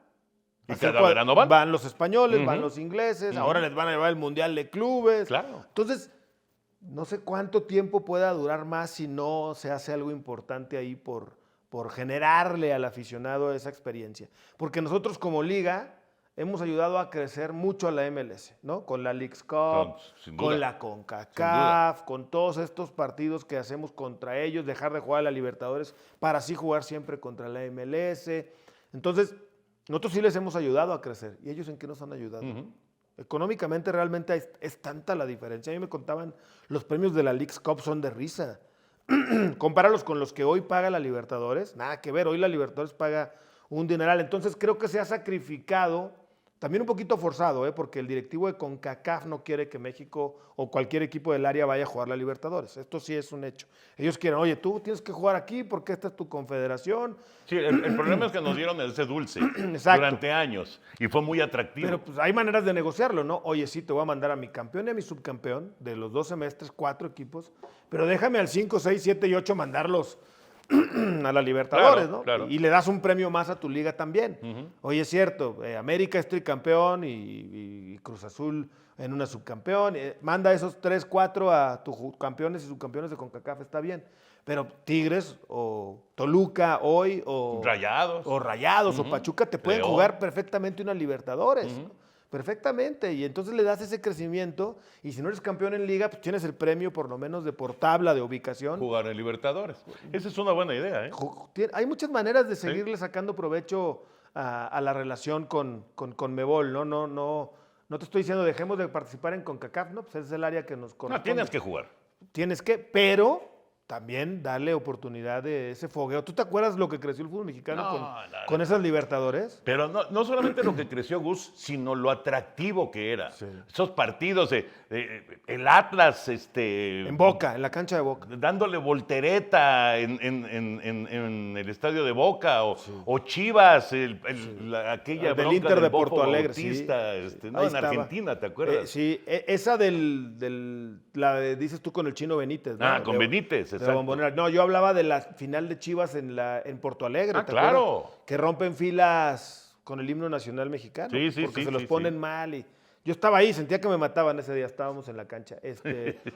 ¿Y cada verano van? Van los españoles, van los ingleses, ahora les van a llevar el Mundial de Clubes. Claro. Entonces, no sé cuánto tiempo pueda durar más si no se hace algo importante ahí por generarle al aficionado esa experiencia. Porque nosotros como liga hemos ayudado a crecer mucho a la MLS, ¿no? Con la Leagues Cup, con la CONCACAF, con todos estos partidos que hacemos contra ellos, dejar de jugar a la Libertadores para así jugar siempre contra la MLS. Entonces, nosotros sí les hemos ayudado a crecer. ¿Y ellos en qué nos han ayudado? Económicamente realmente es tanta la diferencia. A mí me contaban, los premios de la Leagues Cup son de risa. Compáralos con los que hoy paga la Libertadores. Nada que ver, hoy la Libertadores paga un dineral. Entonces creo que se ha sacrificado, también un poquito forzado, porque el directivo de CONCACAF no quiere que México o cualquier equipo del área vaya a jugar la Libertadores. Esto sí es un hecho. Ellos quieren, oye, tú tienes que jugar aquí porque esta es tu confederación. Sí, el problema es que nos dieron ese dulce durante años y fue muy atractivo. Pero pues hay maneras de negociarlo, ¿no? Oye, sí, te voy a mandar a mi campeón y a mi subcampeón de los 2 semestres, 4 equipos, pero déjame al 5, 6, 7 y 8 mandarlos a la Libertadores, claro, ¿no? Claro. Y le das un premio más a tu liga también. Oye, es cierto, América es tricampeón y Cruz Azul en una subcampeón. Manda esos 3, 4 a tus campeones y subcampeones de CONCACAF, está bien. Pero Tigres o Toluca hoy o Rayados o Pachuca te pueden jugar perfectamente una Libertadores. ¿No? Perfectamente, y entonces le das ese crecimiento, y si no eres campeón en liga, pues tienes el premio por lo menos de por tabla, de ubicación. Jugar en Libertadores. Esa es una buena idea, ¿eh? Hay muchas maneras de seguirle sacando provecho a la relación con Mebol, ¿no? No te estoy diciendo dejemos de participar en CONCACAF, ¿no? Pues ese es el área que nos corresponde. No, tienes que jugar. Tienes que, pero también darle oportunidad de ese fogueo. ¿Tú te acuerdas lo que creció el fútbol mexicano con esas Libertadores? Pero no solamente lo que creció, Gus, sino lo atractivo que era. Sí. Esos partidos, el Atlas... en Boca, en la cancha de Boca. Dándole voltereta en el estadio de Boca, o Chivas, aquella del Inter de Porto Alegre. Bautista, en Argentina, ¿te acuerdas? Sí, esa dices tú con el Chino Benítez, ¿no? Con Benítez, No, yo hablaba de la final de Chivas en Porto Alegre. Claro. Que rompen filas con el himno nacional mexicano. Sí, porque se los ponen mal. Y yo estaba ahí, sentía que me mataban ese día, estábamos en la cancha.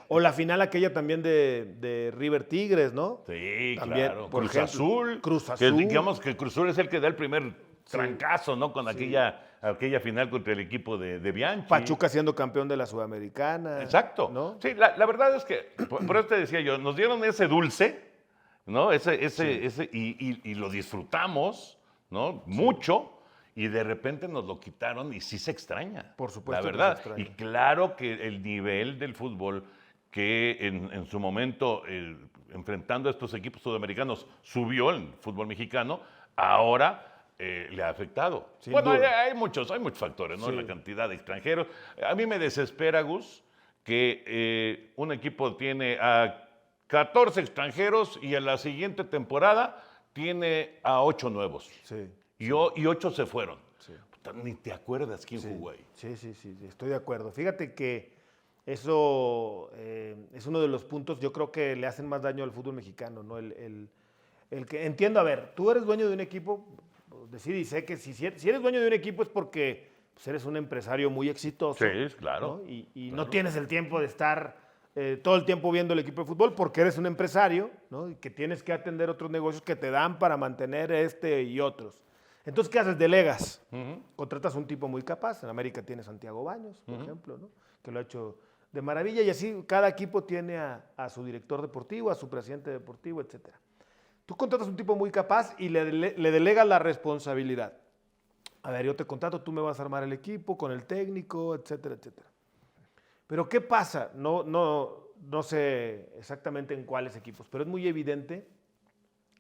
O la final aquella también de River Tigres, ¿no? Sí, también, claro. Cruz Azul. Que digamos que Cruz Azul es el que da el primer trancazo, ¿no? Con aquella final contra el equipo de Bianchi. Pachuca siendo campeón de la Sudamericana. Exacto. ¿no? Sí, la verdad es que, por eso te decía yo, nos dieron ese dulce, ¿no? Y lo disfrutamos, ¿no? Mucho, y de repente nos lo quitaron y sí se extraña. Por supuesto. La verdad. Y claro que el nivel del fútbol que en su momento, enfrentando a estos equipos sudamericanos, subió el fútbol mexicano, ahora le ha afectado. Bueno, hay muchos factores, ¿no? Sí. La cantidad de extranjeros. A mí me desespera, Gus, que un equipo tiene a 14 extranjeros y a la siguiente temporada tiene a 8 nuevos. Sí. Y 8 se fueron. Sí. Ni te acuerdas quién jugó ahí. Sí, estoy de acuerdo. Fíjate que eso es uno de los puntos, yo creo que le hacen más daño al fútbol mexicano, ¿no? El que, entiendo, a ver, tú eres dueño de un equipo, decir y sé que si eres dueño de un equipo es porque pues, eres un empresario muy exitoso. Sí, claro. ¿no? Y no tienes el tiempo de estar todo el tiempo viendo el equipo de fútbol porque eres un empresario, ¿no? Y que tienes que atender otros negocios que te dan para mantener y otros. Entonces, ¿qué haces? Delegas. Contratas un tipo muy capaz. En América tiene Santiago Baños, por ejemplo, ¿no? Que lo ha hecho de maravilla. Y así cada equipo tiene a su director deportivo, a su presidente deportivo, etcétera. Tú contratas un tipo muy capaz y le delegas la responsabilidad. A ver, yo te contrato, tú me vas a armar el equipo con el técnico, etcétera, etcétera. Pero ¿qué pasa? No sé exactamente en cuáles equipos, pero es muy evidente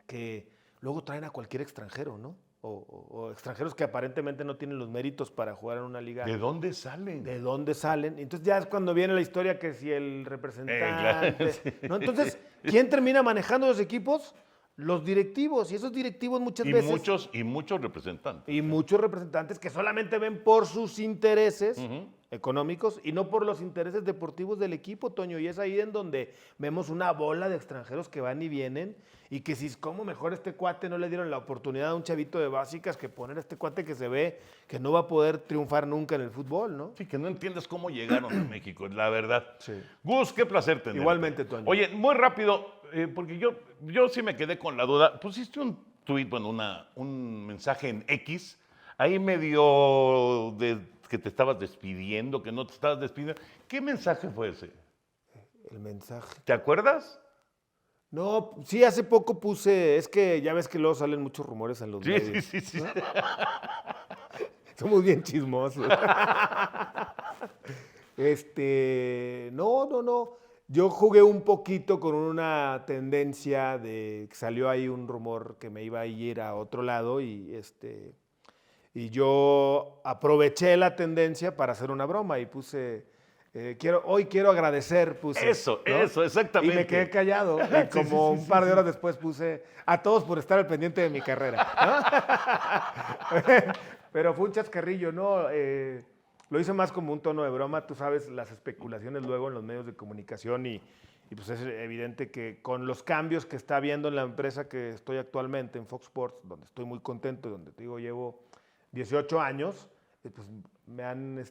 que luego traen a cualquier extranjero, ¿no? O extranjeros que aparentemente no tienen los méritos para jugar en una liga. ¿De dónde salen? ¿De dónde salen? Entonces ya es cuando viene la historia que si el representante... claro, sí. ¿no? Entonces, ¿quién termina manejando los equipos? Los directivos. Y esos directivos muchas veces... Y muchos representantes. Y muchos representantes que solamente ven por sus intereses económicos y no por los intereses deportivos del equipo, Toño. Y es ahí en donde vemos una bola de extranjeros que van y vienen y que si es como mejor este cuate no le dieron la oportunidad a un chavito de básicas que poner a este cuate que se ve que no va a poder triunfar nunca en el fútbol, ¿no? Sí, que no entiendes cómo llegaron a México, la verdad. Sí. Gus, qué placer tenerte. Igualmente, Toño. Oye, muy rápido, porque yo sí me quedé con la duda. Pusiste un tuit, bueno, un mensaje en X, ahí medio de que te estabas despidiendo, que no te estabas despidiendo. ¿Qué mensaje fue ese? El mensaje. ¿Te acuerdas? No, sí, hace poco puse, es que ya ves que luego salen muchos rumores en los medios. Sí. ¿No? Somos bien chismosos. No. Yo jugué un poquito con una tendencia de que salió ahí un rumor que me iba a ir a otro lado y yo aproveché la tendencia para hacer una broma y puse hoy quiero agradecer, puse. Eso, ¿no? exactamente. Y me quedé callado y como un par de horas después puse a todos por estar al pendiente de mi carrera, ¿no? Pero fue un chascarrillo, ¿no? Lo hice más como un tono de broma. Tú sabes las especulaciones luego en los medios de comunicación y pues es evidente que con los cambios que está habiendo en la empresa que estoy actualmente, en Fox Sports, donde estoy muy contento, donde te digo llevo 18 años, pues me han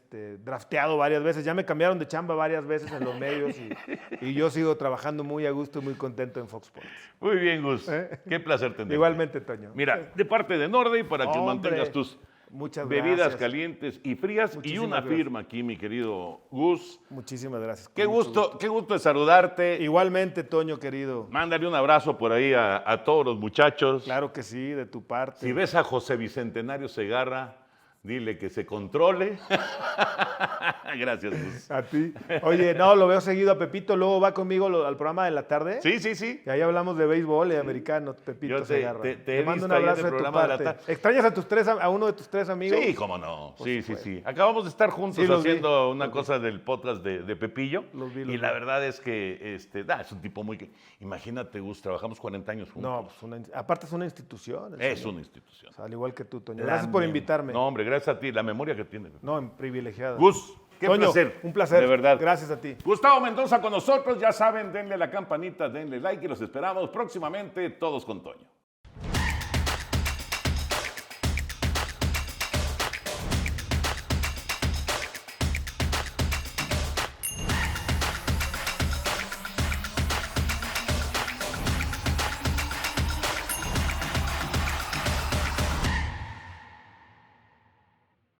drafteado varias veces, ya me cambiaron de chamba varias veces en los medios y yo sigo trabajando muy a gusto y muy contento en Fox Sports. Muy bien, Gus. Qué placer tenerte. Igualmente, Toño. Mira, de parte de Norday, para que mantengas tus muchas bebidas gracias. calientes y frías. Muchísimas Y una gracias. firma aquí, mi querido Gus. Muchísimas gracias. Qué Con mucho gusto de saludarte. Igualmente, Toño, querido. Mándale un abrazo por ahí a todos los muchachos. Claro que sí, de tu parte. Si ves a José Bicentenario Segarra, dile que se controle. Gracias, Gus. A ti. Oye, no, lo veo seguido a Pepito, luego va conmigo al programa de la tarde. Sí. Y ahí hablamos de béisbol y americano, Pepito Yo Segarra. te he mando un visto ahí en abrazo el de tu programa de la parte. tarde. ¿Extrañas a uno de tus tres amigos? Sí, cómo no. Por Sí. supuesto. Acabamos de estar juntos Sí, los vi. haciendo una cosa del podcast de Pepillo. Los vi. Y la verdad es que es un tipo muy... Imagínate, Gus, trabajamos 40 años juntos. No, pues aparte es una institución. Es señor. una institución. O sea, al igual que tú, Toño. Gracias por invitarme. No, hombre, gracias a ti. La memoria que tienes. No, privilegiada. Gus, qué Toño, placer. un placer. De verdad. Gracias a ti. Gustavo Mendoza con nosotros. Ya saben, denle la campanita, denle like y los esperamos próximamente todos con Toño.